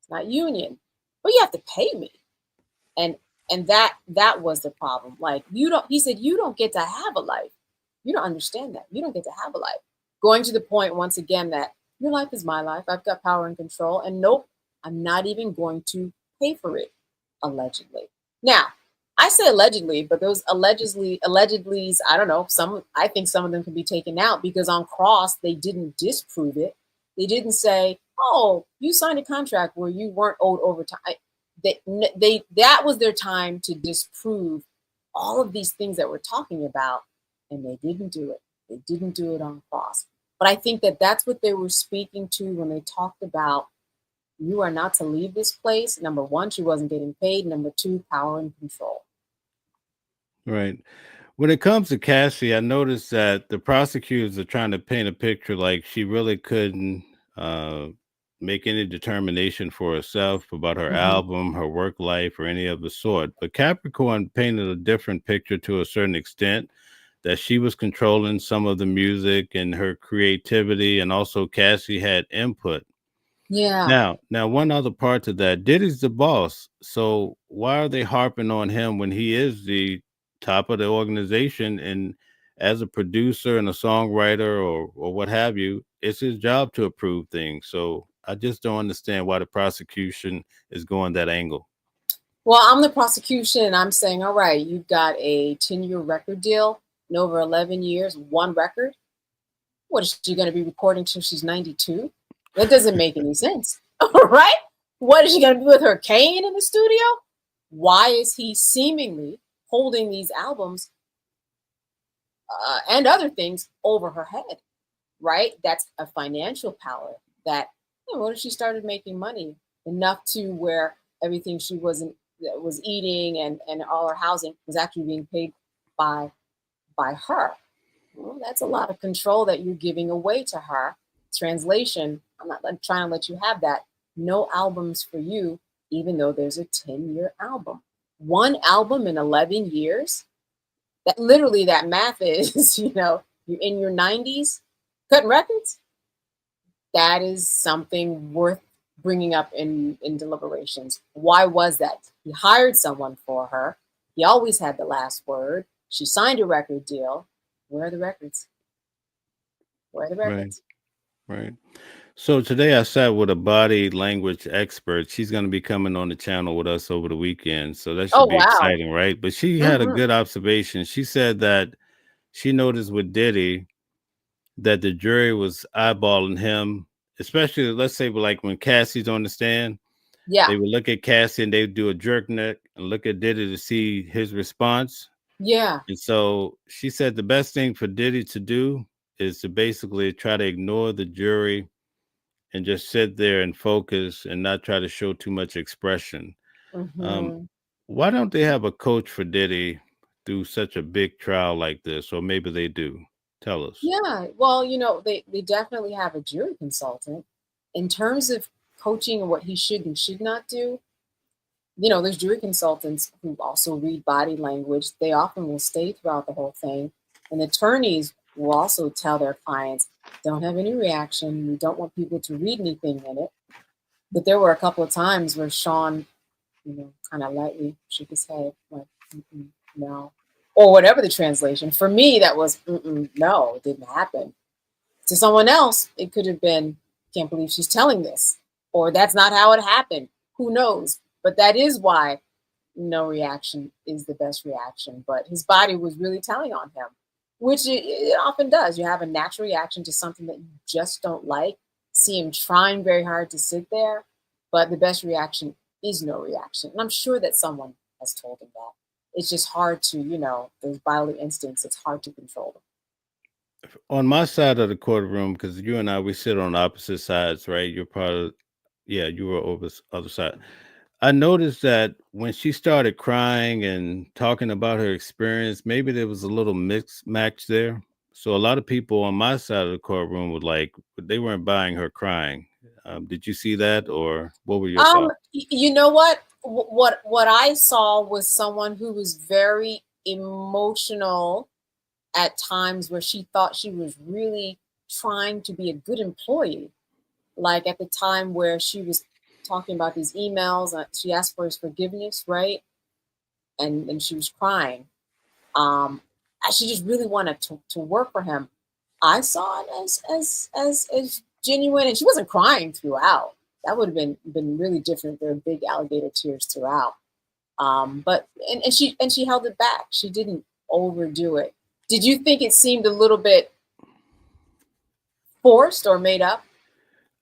It's not union, but you have to pay me. and that was the problem. Like, you don't, he said, you don't get to have a life. You don't understand that. You don't get to have a life. Going to the point once again that your life is my life. I've got power and control, and nope, I'm not even going to pay for it, allegedly. Now, I say allegedly, but those allegedly's, I don't know, I think some of them can be taken out, because on cross they didn't disprove it. They didn't say, oh, you signed a contract where you weren't owed overtime. That was their time to disprove all of these things that we're talking about, and they didn't do it. They didn't do it on cross. But I think that that's what they were speaking to when they talked about, you are not to leave this place. Number one, she wasn't getting paid. Number two, power and control. Right. When it comes to Cassie, I noticed that the prosecutors are trying to paint a picture like she really couldn't uh, make any determination for herself about her album, her work life, or any of the sort. But Capricorn painted a different picture to a certain extent, that she was controlling some of the music and her creativity, and also Cassie had input. Yeah. Now, one other part to that, Diddy's the boss. So why are they harping on him when he is the top of the organization? And as a producer and a songwriter, or what have you, it's his job to approve things. So I just don't understand why the prosecution is going that angle. Well, I'm the prosecution, and I'm saying, all right, you've got a 10-year record deal in over 11 years, one record. What is she going to be recording till she's 92? That doesn't make any sense. All right. What is she going to do with her cane in the studio? Why is he seemingly holding these albums and other things over her head? Right. That's a financial power that, what if she started making money enough to where everything she was eating and all her housing was actually being paid by her? Well, that's a lot of control that you're giving away to her. Translation, I'm not trying to let you have that. No albums for you, even though there's a 10-year album. One album in 11 years? That literally, that math is, you're in your 90s cutting records. That is something worth bringing up in deliberations. Why was that? He hired someone for her. He always had the last word. She signed a record deal. Where are the records? Where are the records? Right. So today I sat with a body language expert. She's going to be coming on the channel with us over the weekend. So that Oh, should be wow. exciting, right? But she had a good observation. She said that she noticed with Diddy that the jury was eyeballing him, especially, let's say, like when Cassie's on the stand. Yeah. They would look at Cassie and they would do a jerk neck and look at Diddy to see his response. Yeah. And so she said the best thing for Diddy to do is to basically try to ignore the jury and just sit there and focus and not try to show too much expression. Mm-hmm. Why don't they have a coach for Diddy through such a big trial like this? Or maybe they do. Tell us. Yeah. Well, they definitely have a jury consultant. In terms of coaching and what he should and should not do, there's jury consultants who also read body language. They often will stay throughout the whole thing. And attorneys will also tell their clients, don't have any reaction. We don't want people to read anything in it. But there were a couple of times where Sean, kind of lightly shook his head, like, no. Or whatever the translation. For me, that was, no, it didn't happen. To someone else, it could have been, can't believe she's telling this. Or that's not how it happened. Who knows? But that is why no reaction is the best reaction. But his body was really telling on him, which it often does. You have a natural reaction to something that you just don't like. See him trying very hard to sit there, but the best reaction is no reaction. And I'm sure that someone has told him that. It's just hard to, those bodily instincts, it's hard to control them. On my side of the courtroom, because you and I, we sit on opposite sides, right? You're part of, yeah, you were over the other side. I noticed that when she started crying and talking about her experience, maybe there was a little mix match there. So a lot of people on my side of the courtroom would they weren't buying her crying. Did you see that, or what were your thoughts? You know what? What I saw was someone who was very emotional at times, where she thought she was really trying to be a good employee. Like at the time where she was talking about these emails, she asked for his forgiveness, right? and she was crying. She just really wanted to work for him. I saw it as genuine, and she wasn't crying throughout. That would have been really different. There were big alligator tears throughout. But she held it back. She didn't overdo it. Did you think it seemed a little bit forced or made up?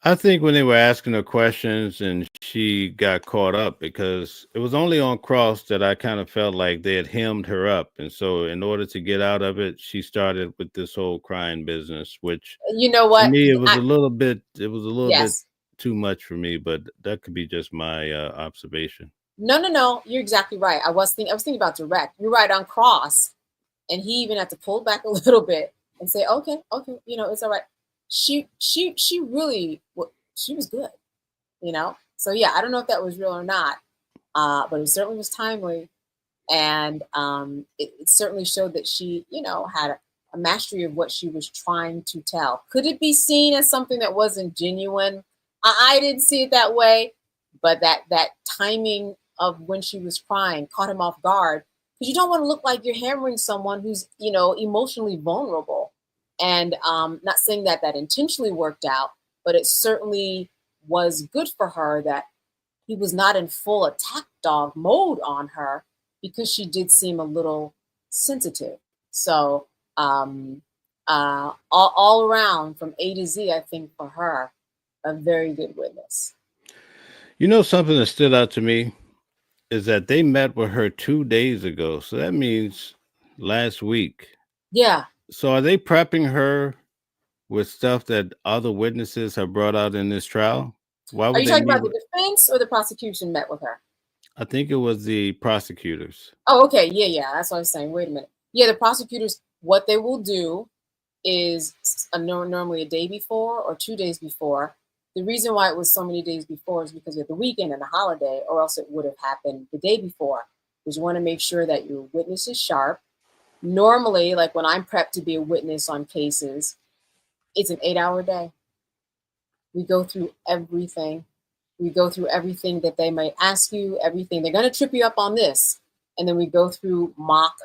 I think when they were asking her questions and she got caught up, because it was only on cross that I kind of felt like they had hemmed her up. And so in order to get out of it, she started with this whole crying business, which You know to what? me, it was a little bit Yes. too much for me, but that could be just my observation. No. You're exactly right. I was thinking about direct. You're right on cross, and he even had to pull back a little bit and say, okay, it's all right. She really, she was good, So yeah, I don't know if that was real or not, but it certainly was timely, and it certainly showed that she, had a mastery of what she was trying to tell. Could it be seen as something that wasn't genuine? I didn't see it that way, but that timing of when she was crying caught him off guard, because you don't want to look like you're hammering someone who's emotionally vulnerable. And not saying that intentionally worked out, but it certainly was good for her that he was not in full attack dog mode on her, because she did seem a little sensitive. So all around from A to Z, I think for her, a very good witness. Something that stood out to me is that they met with her 2 days ago. So that means last week. Yeah. So are they prepping her with stuff that other witnesses have brought out in this trial? Why Are would you they talking meet about with? the defense or the prosecution met with her? I think it was the prosecutors. Oh, okay. Yeah. That's what I was saying. Wait a minute. Yeah, the prosecutors, what they will do is normally a day before or 2 days before. The reason why it was so many days before is because of the weekend and the holiday, or else it would have happened the day before. Because you want to make sure that your witness is sharp. Normally, like when I'm prepped to be a witness on cases, it's an 8-hour day. We go through everything. We go through everything that they might ask you, everything. They're going to trip you up on this. And then we go through mock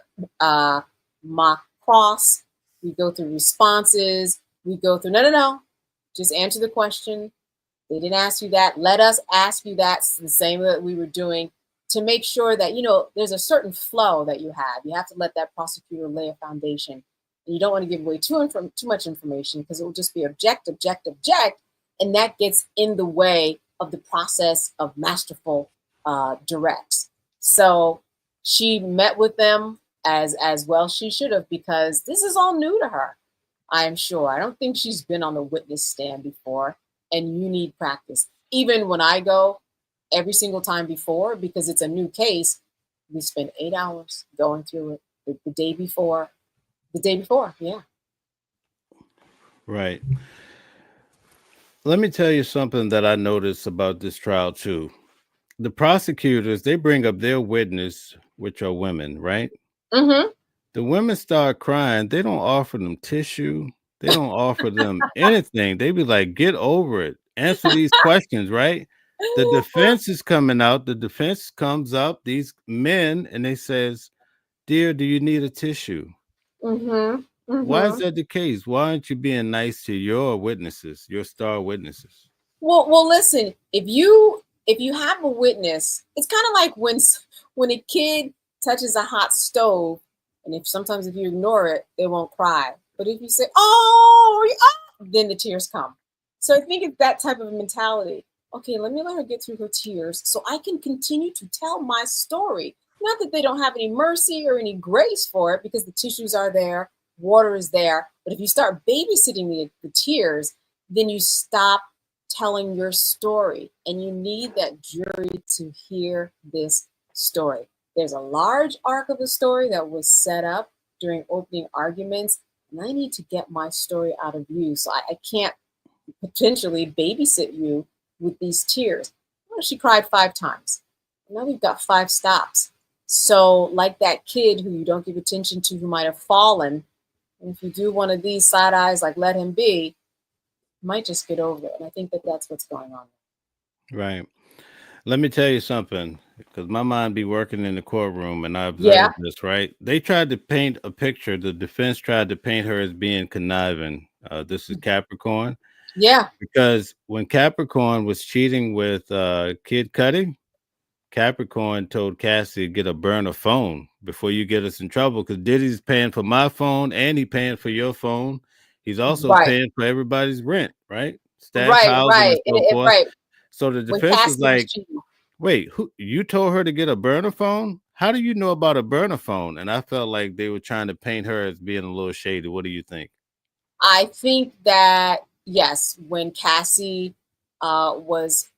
cross. We go through responses. We go through, no. Just answer the question. They didn't ask you that. Let us ask you that. It's the same that we were doing, to make sure that, there's a certain flow that you have. You have to let that prosecutor lay a foundation. And you don't want to give away too much information, because it will just be object. And that gets in the way of the process of masterful directs. So she met with them as well she should have, because this is all new to her, I'm sure. I don't think she's been on the witness stand before, and you need practice. Even when I go every single time before, because it's a new case, we spend 8 hours going through it the day before. Yeah. Right. Let me tell you something that I noticed about this trial too. The prosecutors, they bring up their witness, which are women, right? Mm-hmm. The women start crying. They don't offer them tissue. They don't offer them anything. They be like, get over it. Answer these questions, right? The defense is coming out. The defense comes up, these men, and they says, dear, do you need a tissue? Mm-hmm. Why is Mm-hmm. that the case? Why aren't you being nice to your witnesses, your star witnesses? Well, listen. If you have a witness, it's kind of like when a kid touches a hot stove, and if you ignore it, they won't cry. But if you say, "Oh," then the tears come. So I think it's that type of mentality. Okay, let her get through her tears, so I can continue to tell my story. Not that they don't have any mercy or any grace for it, because the tissues are there, water is there. But if you start babysitting the tears, then you stop telling your story, and you need that jury to hear this story. There's a large arc of the story that was set up during opening arguments, and I need to get my story out of you, so I can't potentially babysit you with these tears. Well, she cried 5 times. Now we've got 5 stops. So like that kid who you don't give attention to, who might have fallen, and if you do one of these side eyes, like let him be, might just get over it. And I think that's what's going on. Right. Let me tell you something. because my mind be working in the courtroom, and I Yeah. observed this. Right, they tried to paint a picture. The defense tried to paint her as being conniving. This is Capricorn, Yeah. because when Capricorn was cheating with Kid Cudi, Capricorn told Cassie, get a burner phone before you get us in trouble, because Diddy's paying for my phone and he paying for your phone. He's also Right. paying for everybody's rent, right? Stash Right. housing and Right. And so forth. right. So the When defense was Cassie was like, cheating. wait, who you told her to get a burner phone? How do you know about a burner phone? And I felt like they were trying to paint her as being a little shady. What do you think? I think that yes, when Cassie was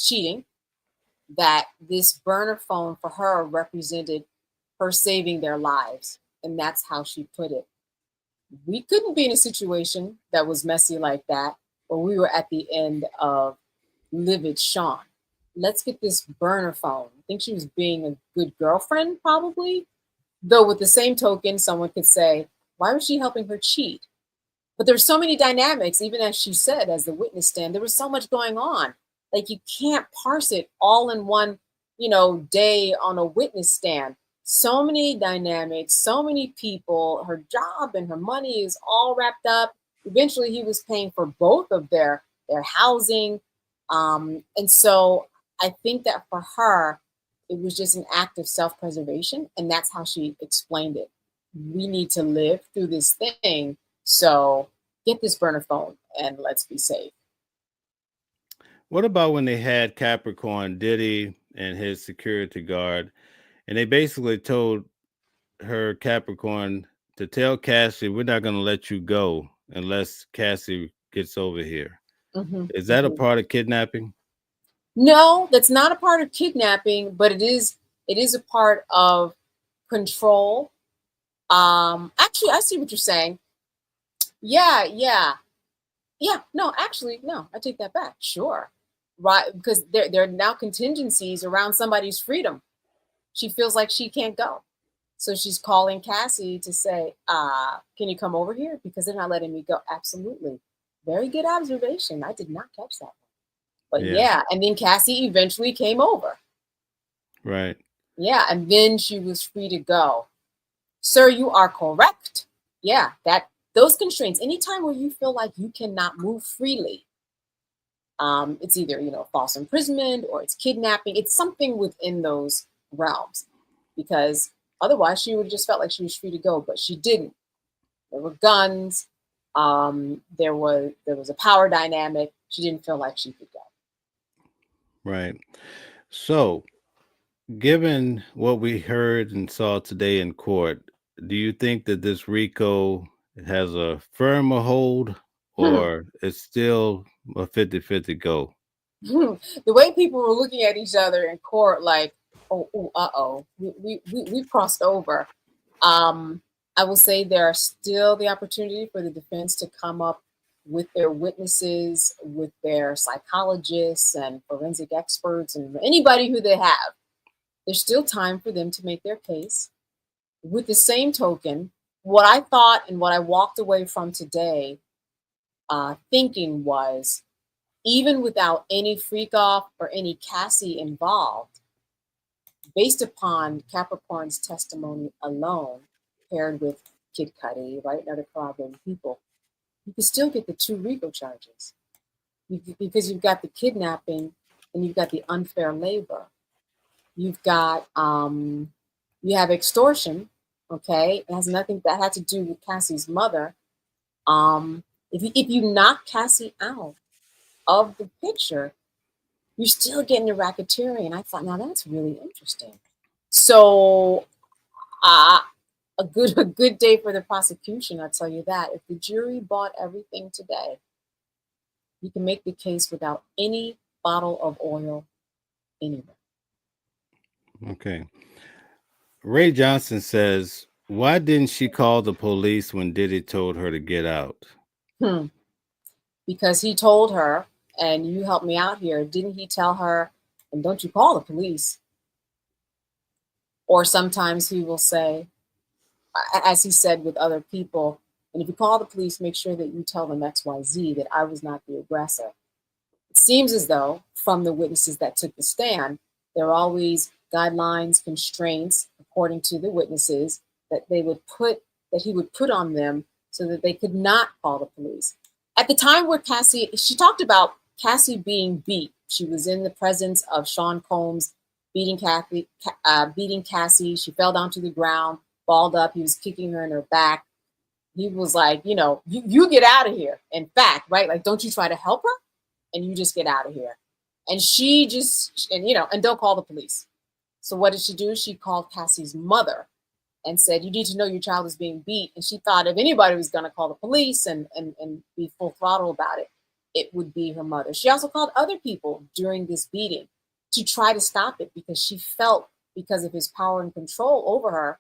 cheating, that this burner phone for her represented her saving their lives, and that's how she put it. We couldn't be in a situation that was messy like that when we were at the end of livid Sean. Let's get this burner phone. I think she was being a good girlfriend, probably. Though, with the same token, someone could say, why was she helping her cheat? But there's so many dynamics, even as she said, as the witness stand, there was so much going on. Like you can't parse it all in one, day on a witness stand. So many dynamics, so many people, her job and her money is all wrapped up. Eventually he was paying for both of their housing. And so I think that for her, it was just an act of self-preservation. And that's how she explained it. We need to live through this thing. So get this burner phone and let's be safe. What about when they had Capricorn, Diddy, and his security guard, and they basically told her, Capricorn, to tell Cassie, we're not going to let you go unless Cassie gets over here. Hmm. Is that a Hmm. part of kidnapping? No, that's not a part of kidnapping, but it is a part of control. Actually, I see what you're saying. Yeah, yeah, yeah. No, actually, no, I take that back. Sure, right? Because there are now contingencies around somebody's freedom. She feels like she can't go. So she's calling Cassie to say, can you come over here? Because they're not letting me go. Absolutely. Very good observation. I did not catch that one. But Yeah, yeah, and then Cassie eventually came over. right. Yeah, and then she was free to go. Sir, you are correct. Yeah, that those constraints, anytime where you feel like you cannot move freely, it's either false imprisonment or it's kidnapping. It's something within those realms, because otherwise she would have just felt like she was free to go, but she didn't. There were guns. There was a power dynamic. She didn't feel like she could go. Right. So, given what we heard and saw today in court, do you think that this RICO has a firmer hold, or it's still a 50-50 go? The way people were looking at each other in court, like, oh, uh-oh, we've crossed over. Um, I will say there are still the opportunity for the defense to come up with their witnesses, with their psychologists and forensic experts, and anybody who they have. There's still time for them to make their case. With the same token, what I thought and what I walked away from today thinking was, even without any freak off or any Cassie involved, based upon Capricorn's testimony alone, paired with Kid Cudi, right, and other corroborating people, you can still get the two RICO charges because you've got the kidnapping and you've got the unfair labor. You've got you have extortion. Okay, it has nothing that had to do with Cassie's mother. If you knock Cassie out of the picture, you're still getting the racketeering. I thought, now that's really interesting. So, uh, a good day for the prosecution. I'll tell you that. If the jury bought everything today, you can make the case without any bottle of oil anywhere. Okay. Ray Johnson says, why didn't she call the police when Diddy told her to get out? Hmm. Because he told her, and you help me out here. Didn't he tell her, and don't you call the police? Or sometimes he will say, as he said with other people, and if you call the police, make sure that you tell them XYZ, that I was not the aggressor. It seems as though, from the witnesses that took the stand, they're always guidelines, constraints, according to the witnesses, that he would put on them so that they could not call the police. At the time where she talked about Cassie being beat. She was in the presence of Sean Combs beating Cassie. She fell down to the ground, balled up. He was kicking her in her back. He was like, you get out of here. In fact, right? Like, don't you try to help her, and you just get out of here. And she just, and don't call the police. So what did she do? She called Cassie's mother and said, you need to know your child is being beat. And she thought if anybody was going to call the police and be full throttle about it, it would be her mother. She also called other people during this beating to try to stop it, because she felt, because of his power and control over her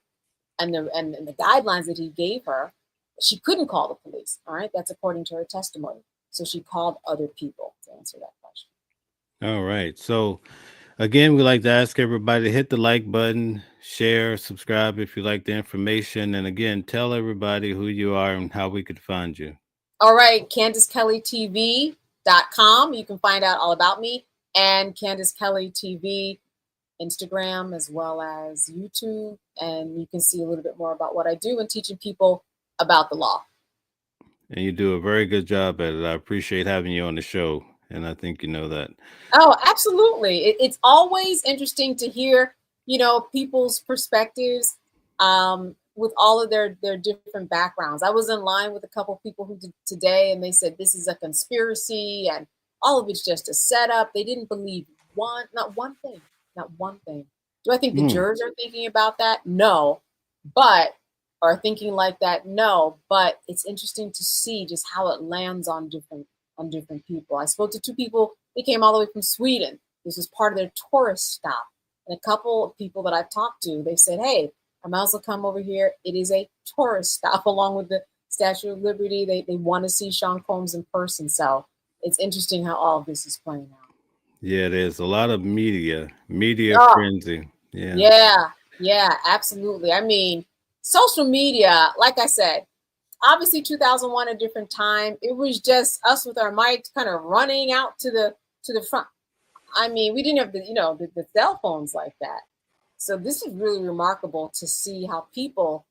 and the guidelines that he gave her, she couldn't call the police. All right. That's according to her testimony. So she called other people to answer that question. All right. So again, we like to ask everybody to hit the like button, share, subscribe if you like the information. And again, tell everybody who you are and how we could find you. All right. CandaceKelleyTV.com. You can find out all about me, and Candace Kelley TV, Instagram, as well as YouTube. And you can see a little bit more about what I do in teaching people about the law. And you do a very good job at it. I appreciate having you on the show, and I think you know that. Oh, absolutely. It's always interesting to hear, people's perspectives with all of their different backgrounds. I was in line with a couple of people who did today, and they said this is a conspiracy and all of it's just a setup. They didn't believe not one thing. Do I think the jurors are thinking about that? No. But are thinking like that? No. But it's interesting to see just how it lands on different people. I spoke to two people. They came all the way from Sweden. This was part of their tourist stop. And a couple of people that I've talked to, they said, hey, I might as well come over here. It is a tourist stop along with the Statue of Liberty. They want to see Sean Combs in person. So it's interesting how all of this is playing out. Yeah, there's a lot of media frenzy. Yeah, absolutely. I mean, social media, like I said, obviously 2001, a different time. It was just us with our mics kind of running out to the front. I mean, we didn't have the cell phones like that. So this is really remarkable to see how people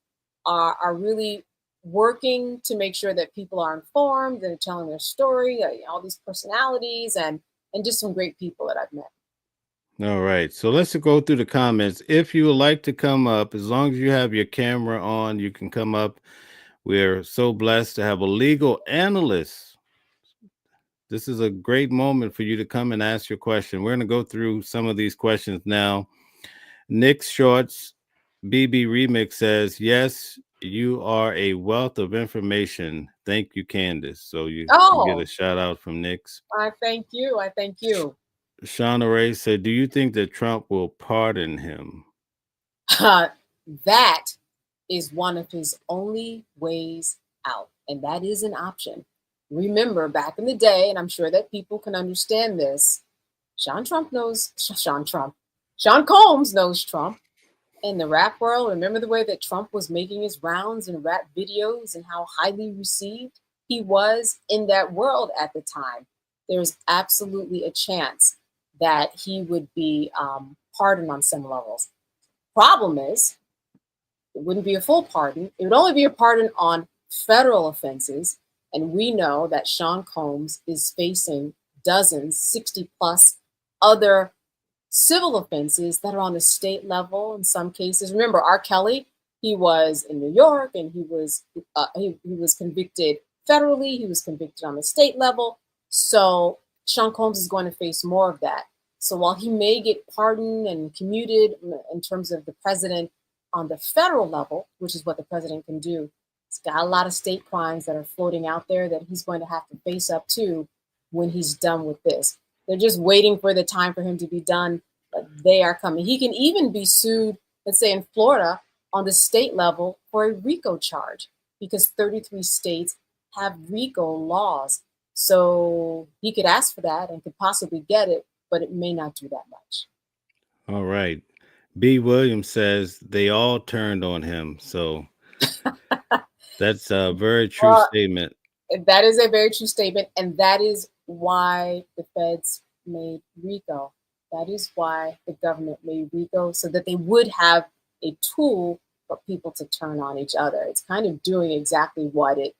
are really working to make sure that people are informed and telling their story, all these personalities and just some great people that I've met. All right. So let's go through the comments. If you would like to come up, as long as you have your camera on, you can come up. We're so blessed to have a legal analyst. This is a great moment for you to come and ask your question. We're going to go through some of these questions now. Nick Shorts BB Remix says, yes, you are a wealth of information. Thank you, Candace. So you get a shout out from Nick's. I thank you. Shauna Ray said, do you think that Trump will pardon him? That is one of his only ways out. And that is an option. Remember, back in the day, and I'm sure that people can understand this, Sean Combs knows Trump. In the rap world, remember the way that Trump was making his rounds in rap videos and how highly received he was in that world at the time. There's absolutely a chance that he would be pardoned on some levels. Problem is, it wouldn't be a full pardon. It would only be a pardon on federal offenses. And we know that Sean Combs is facing dozens, 60 plus other civil offenses that are on the state level in some cases. Remember, R. Kelley, he was in New York and he was convicted federally. He was convicted on the state level. So Sean Combs is going to face more of that. So while he may get pardoned and commuted in terms of the president on the federal level, which is what the president can do, he's got a lot of state crimes that are floating out there that he's going to have to face up to when he's done with this. They're just waiting for the time for him to be done, but they are coming. He can even be sued, let's say in Florida, on the state level for a RICO charge, because 33 states have RICO laws. So he could ask for that and could possibly get it, but it may not do that much. All right. B. Williams says they all turned on him. So that's a very true statement. That is a very true statement. And that is why the feds made RICO. That is why the government made RICO, so that they would have a tool for people to turn on each other. It's kind of doing exactly what it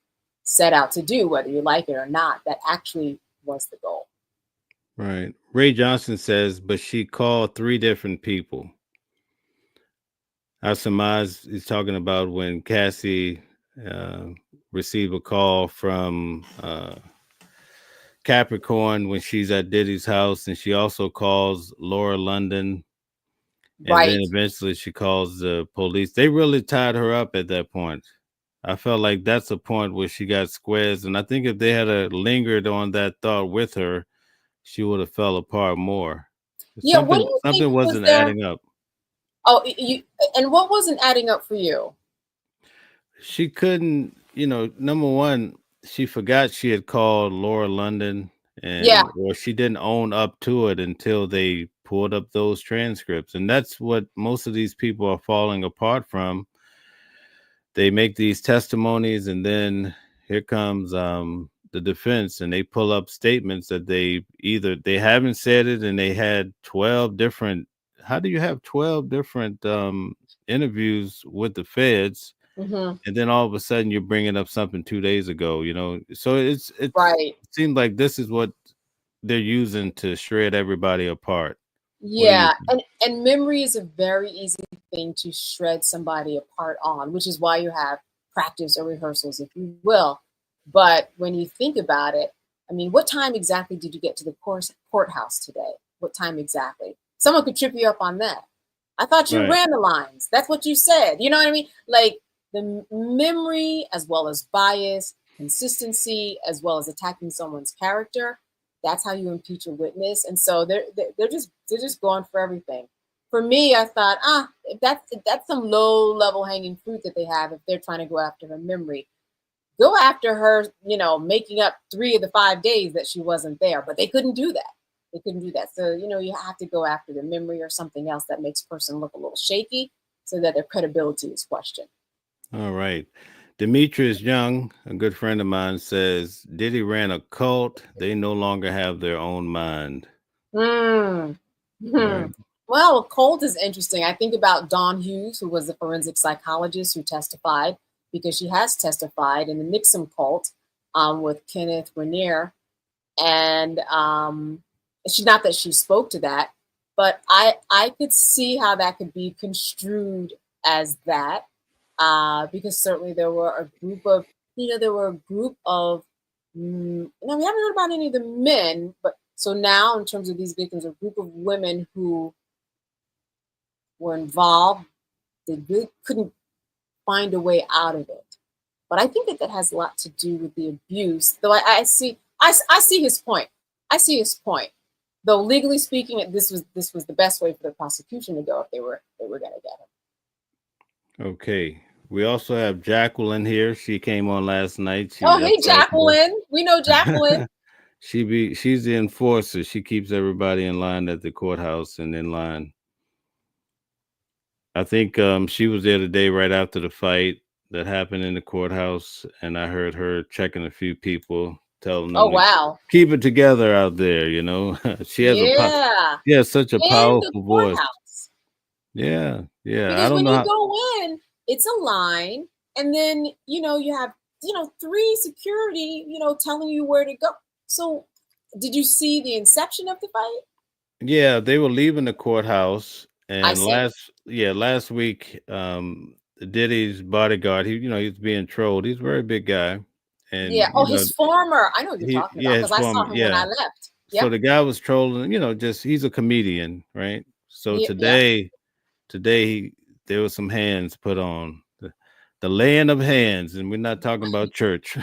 set out to do, whether you like it or not. That actually was the goal. Right. Ray Johnson says, but she called 3 different people. I surmise he's talking about when Cassie received a call from Capricorn when she's at Diddy's house, and she also calls Laura London, and then Right. eventually she calls the police. They really tied her up at that point. I felt like that's a point where she got squares, and I think if they had lingered on that thought with her, she would have fell apart more. Yeah. What do you think Something was wasn't there? adding up. Oh, you, and what wasn't adding up for you? She couldn't, number one, she forgot she had called Laura London, Yeah. or she didn't own up to it until they pulled up those transcripts. And that's what most of these people are falling apart from. They make these testimonies, and then here comes the defense, and they pull up statements that they haven't said it, and they had 12 different. How do you have 12 different interviews with the feds? Mm-hmm. And then all of a sudden you're bringing up something 2 days ago, so it Right. seems like this is what they're using to shred everybody apart. What do you Yeah, think? and memory is a very easy thing to shred somebody apart on, which is why you have practice or rehearsals, if you will. But when you think about it, I mean, what time exactly did you get to the courthouse today? What time exactly? Someone could trip you up on that. I thought you Right. ran the lines. That's what you said. You know what I mean? Like the memory, as well as bias, consistency, as well as attacking someone's character. That's how you impeach a witness. And so they're just going for everything. For me, I thought, if that's some low level hanging fruit that they have if they're trying to go after her memory. Go after her, making up 3 of the 5 days that she wasn't there. But they couldn't do that. They couldn't do that. So, you have to go after the memory or something else that makes a person look a little shaky so that their credibility is questioned. All right. Demetrius Young, a good friend of mine, says Diddy ran a cult. They no longer have their own mind. Hmm. Right. Well, cult is interesting. I think about Dawn Hughes, who was the forensic psychologist who testified, because she has testified in the Nixon cult with Kenneth Rainier. And she's not that she spoke to that, but I could see how that could be construed as that, because certainly there were a group of, now we haven't heard about any of the men, but so now in terms of these victims, a group of women who were involved, they really couldn't find a way out of it. But I think that has a lot to do with the abuse. Though I see his point. I see his point. Though legally speaking, this was the best way for the prosecution to go if they were going to get him. Okay. We also have Jacqueline here. She came on last night. She was Oh, hey, upset with Jacqueline. We know Jacqueline. she's the enforcer. She keeps everybody in line at the courthouse and in line. I think she was there today right after the fight that happened in the courthouse, and I heard her checking a few people, telling Oh, them to wow. keep it together out there. She has Yeah. she has such a In the powerful voice. courthouse. Yeah, yeah. I Because don't when know you how. go in, it's a line, and then you have 3 security, telling you where to go. So, did you see the inception of the fight? Yeah, they were leaving the courthouse, I and see. last week, Diddy's bodyguard, he's being trolled. He's a very big guy, and Yeah. Oh, his former. I know what you're talking about his because I saw former, him when yeah. I left. So Yep. the guy was trolling, just he's a comedian, right? So Yep. today there was some hands put on the laying of hands, and we're not talking about church.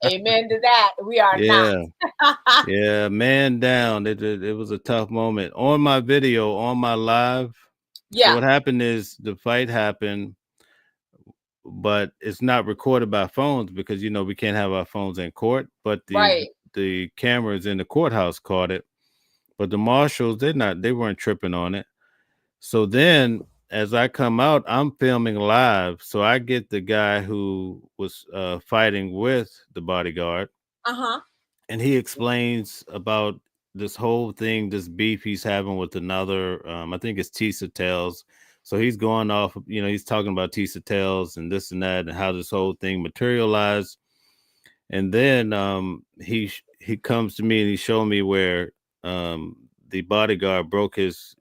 Amen to that. We are Yeah, not. yeah, man down. It was a tough moment on my video on my live. So Yeah. what happened is the fight happened, but it's not recorded by phones because we can't have our phones in court. But Right. the cameras in the courthouse caught it. But the marshals, they weren't tripping on it. So then as I come out, I'm filming live. So I get the guy who was fighting with the bodyguard, Uh huh. and he explains about this whole thing, this beef he's having with another. I think it's Tisa Tales. So he's going off. He's talking about Tisa Tales and this and that, and how this whole thing materialized. And then he comes to me and he showed me where the bodyguard broke his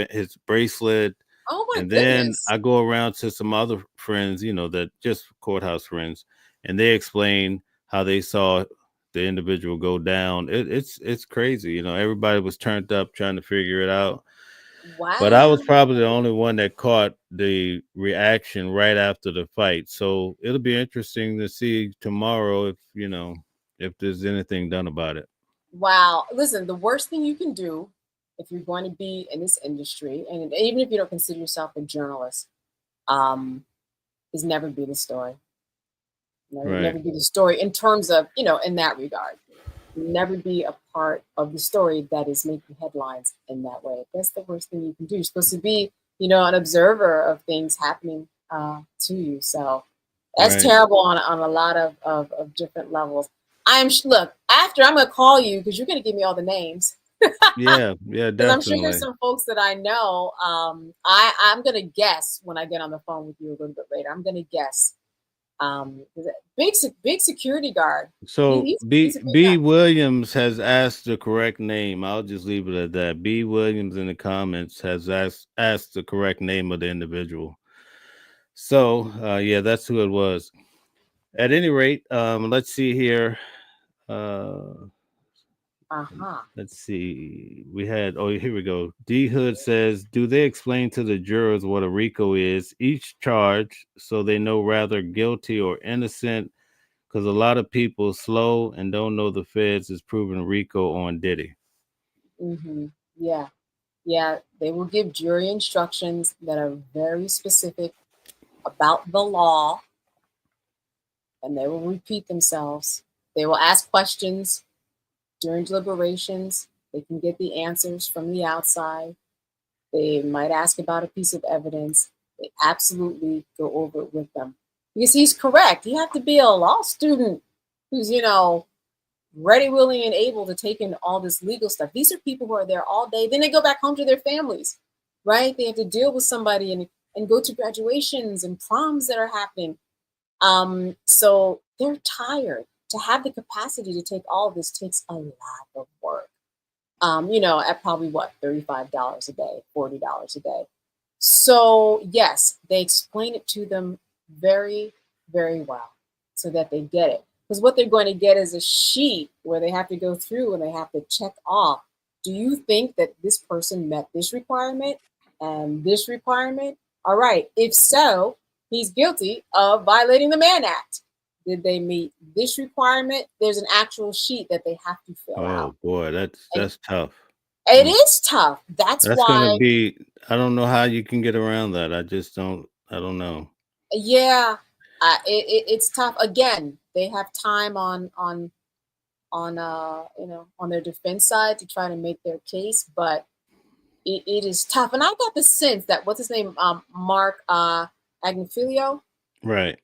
his bracelet. Oh my And then goodness. I go around to some other friends, that just courthouse friends, and they explain how they saw the individual go down. It's crazy. Everybody was turned up trying to figure it out. But I Wow. was probably the only one that caught the reaction right after the fight. So it'll be interesting to see tomorrow if there's anything done about it. Wow. Listen, the worst thing you can do if you're going to be in this industry, and even if you don't consider yourself a journalist, um, is never be the story. Never Right. be the story in terms of, in that regard. Never be a part of the story that is making headlines in that way. That's the worst thing you can do. You're supposed to be, an observer of things happening to you. So that's Right. terrible on a lot of different levels. Look, after I'm going to call you because you're going to give me all the names. Yeah. Yeah. Because I'm sure there's Definitely. some folks that I know. I'm going to guess when I get on the phone with you a little bit later. I'm going to guess. Big security guard. So He's a big B guy. Williams has asked the correct name. I'll just leave it at that. B Williams in the comments has asked the correct name of the individual. So yeah, that's who it was. At any rate, let's see here. Uh, Uh-huh. let's see. We had, oh, here we go. D Hood says, do they explain to the jurors what a RICO is, each charge, so they know rather guilty or innocent? Because a lot of people slow and don't know the feds is proving RICO on Diddy. Mm-hmm. Yeah. Yeah. They will give jury instructions that are very specific about the law, and they will repeat themselves. They will ask questions during deliberations. They can get the answers from the outside. They might ask about a piece of evidence. They absolutely go over it with them. Because he's correct. You have to be a law student who's, ready, willing, and able to take in all this legal stuff. These are people who are there all day. Then they go back home to their families, right? They have to deal with somebody and go to graduations and proms that are happening. So they're tired. To have the capacity to take all of this takes a lot of work. At probably what, $35 a day, $40 a day. So yes, they explain it to them very, very well so that they get it. Because what they're going to get is a sheet where they have to go through and they have to check off. Do you think that this person met this requirement and this requirement? All right. If so, he's guilty of violating the Mann Act. Did they meet this requirement? There's an actual sheet that they have to fill out. Oh boy, And that's tough. it Mm. is tough. That's That's gonna why, be. I don't know how you can get around that. I just don't. I don't know. yeah, it's tough. Again, they have time on their defense side to try to make their case, but it is tough. And I got the sense that what's his name, Mark Agnifilio, Right.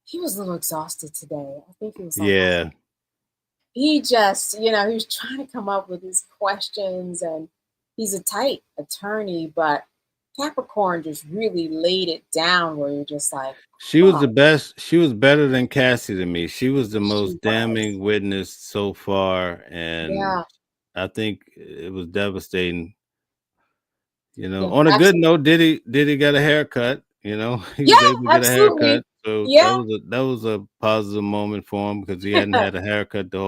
he was a little exhausted today. I think he was like, Yeah. he just, he was trying to come up with his questions, and he's a tight attorney, but Capricorn just really laid it down where you're just like, She was oh, the best. She was better than Cassie to me. She was the she most was. damning witness so far, and Yeah, I think it was devastating. yeah, On a good absolutely. note, Diddy got a haircut. He Yeah, was able to get a absolutely. haircut, so Yeah. that was a positive moment for him because he hadn't had a haircut the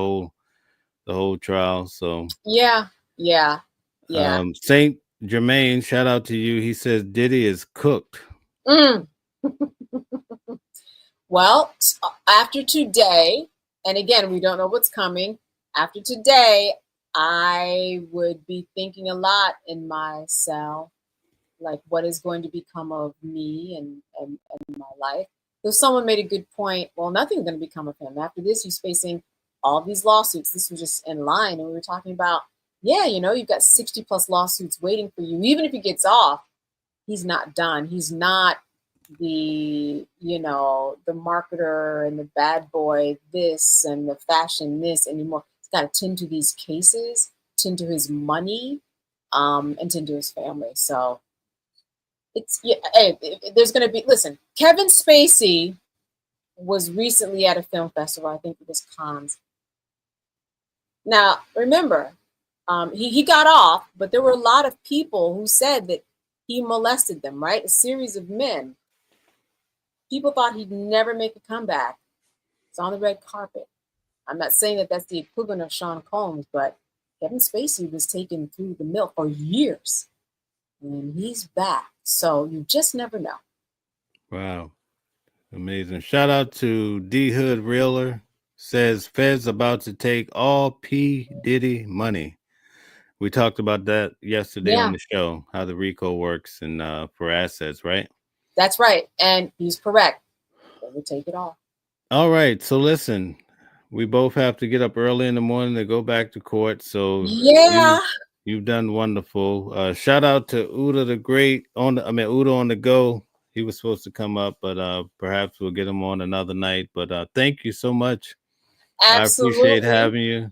whole trial. So, Yeah, yeah, yeah. Saint Germain, shout out to you. He says Diddy is cooked. Mm. Well, after today, and again, we don't know what's coming. After today, I would be thinking a lot in my cell, like what is going to become of me and my life. So someone made a good point. Well, nothing's going to become of him. After this, he's facing all these lawsuits. This was just in line. And we were talking about, yeah, you've got 60 plus lawsuits waiting for you. Even if he gets off, he's not done. He's not the marketer and the bad boy this and the fashion this anymore. He's got to tend to these cases. tend to his money, and tend to his family. So it's there's going to be, listen, Kevin Spacey was recently at a film festival. I think it was Cannes. Now, remember, he got off, but there were a lot of people who said that he molested them, right? A series of men. People thought he'd never make a comeback. It's on the red carpet. I'm not saying that that's the equivalent of Sean Combs, but Kevin Spacey was taken through the mill for years, and he's back. So you just never know. Wow. Amazing. Shout out to D Hood Realer. Says Fed's about to take all P. Diddy money. We talked about that yesterday on the show, how the RICO works and for assets, right? That's right. And he's correct. They will take it all. All right. So listen, we both have to get up early in the morning to go back to court. So yeah, you've done wonderful. Shout out to Uda the Great Uda on the go. He was supposed to come up, but perhaps we'll get him on another night. But thank you so much. absolutely. I appreciate having you.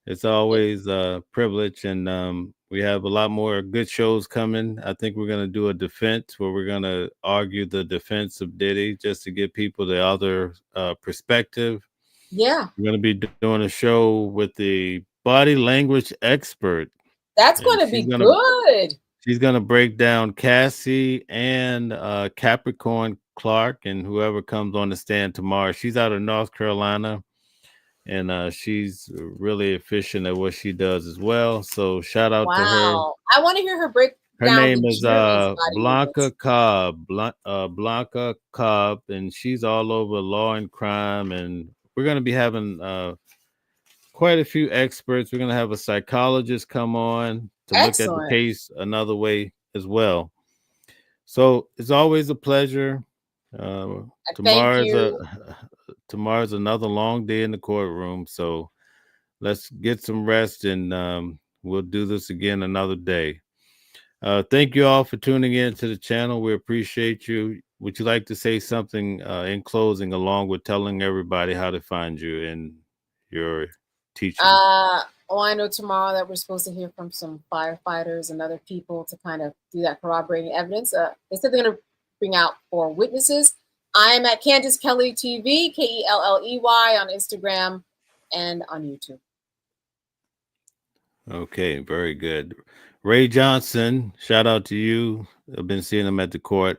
It's always a privilege, and we have a lot more good shows coming. I think we're going to do a defense where we're going to argue the defense of Diddy just to give people the other perspective. Yeah. We're going to be doing a show with the body language expert. That's going to be good. She's going to break down Cassie and Capricorn Clark and whoever comes on the stand tomorrow. She's out of North Carolina. And she's really efficient at what she does as well. So shout out to her. I want to hear her break her down. Her name is Blanca Cobb. Blanca Cobb, and she's all over law and crime. And we're going to be having quite a few experts. We're going to have a psychologist come on to look at the case another way as well. So it's always a pleasure. Tomorrow's another long day in the courtroom, so let's get some rest, and we'll do this again another day. Thank you all for tuning in to the channel. We appreciate you. Would you like to say something in closing, along with telling everybody how to find you and your teaching? I know tomorrow that we're supposed to hear from some firefighters and other people to kind of do that corroborating evidence. They said they're going to bring out 4 witnesses. I'm at Candace Kelley TV, Kelley on Instagram and on YouTube. Okay, very good. Ray Johnson, shout out to you. I've been seeing him at the court.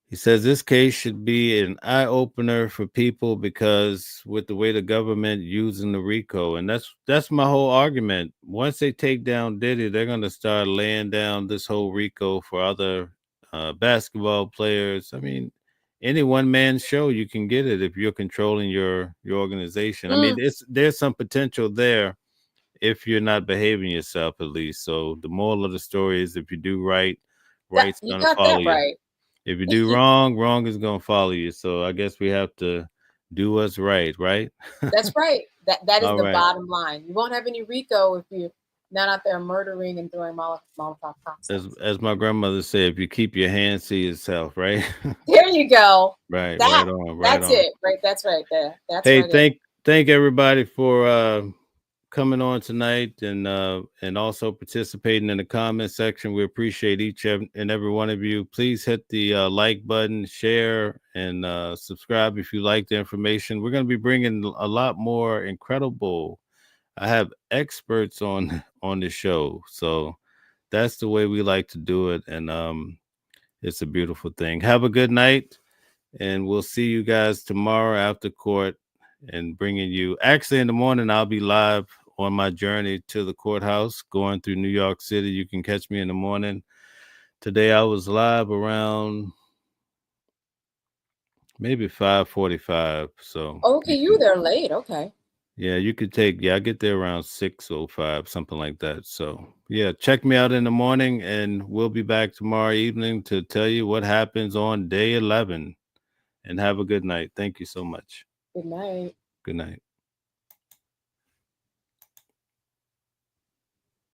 He says this case should be an eye-opener for people because with the way the government using the RICO, and that's my whole argument. Once they take down Diddy, they're going to start laying down this whole RICO for other basketball players. I mean, any one-man show, you can get it if you're controlling your organization. I mean, there's some potential there if you're not behaving yourself, at least. So the moral of the story is if you do right's going to follow you. Right. If you do wrong is going to follow you. So I guess we have to do what's right? That's right. That is the bottom line. You won't have any RICO if you're not out there murdering and throwing Molotov cocktails. As my grandmother said, if you keep your hands to yourself, right? There you go. Right. That's it. Right. That's right there. That's thank everybody for coming on tonight and also participating in the comment section. We appreciate each and every one of you. Please hit the like button, share, and subscribe if you like the information. We're going to be bringing a lot more incredible. I have experts on the show, so that's the way we like to do it, and it's a beautiful thing. Have a good night, and we'll see you guys tomorrow after court and bringing you. Actually, in the morning, I'll be live on my journey to the courthouse going through New York City. You can catch me in the morning. Today, I was live around maybe 5:45. So okay, you were there late. Okay. Yeah, you could I get there around 6:05, something like that. So yeah, check me out in the morning, and we'll be back tomorrow evening to tell you what happens on day 11. And have a good night. Thank you so much. Good night. Good night.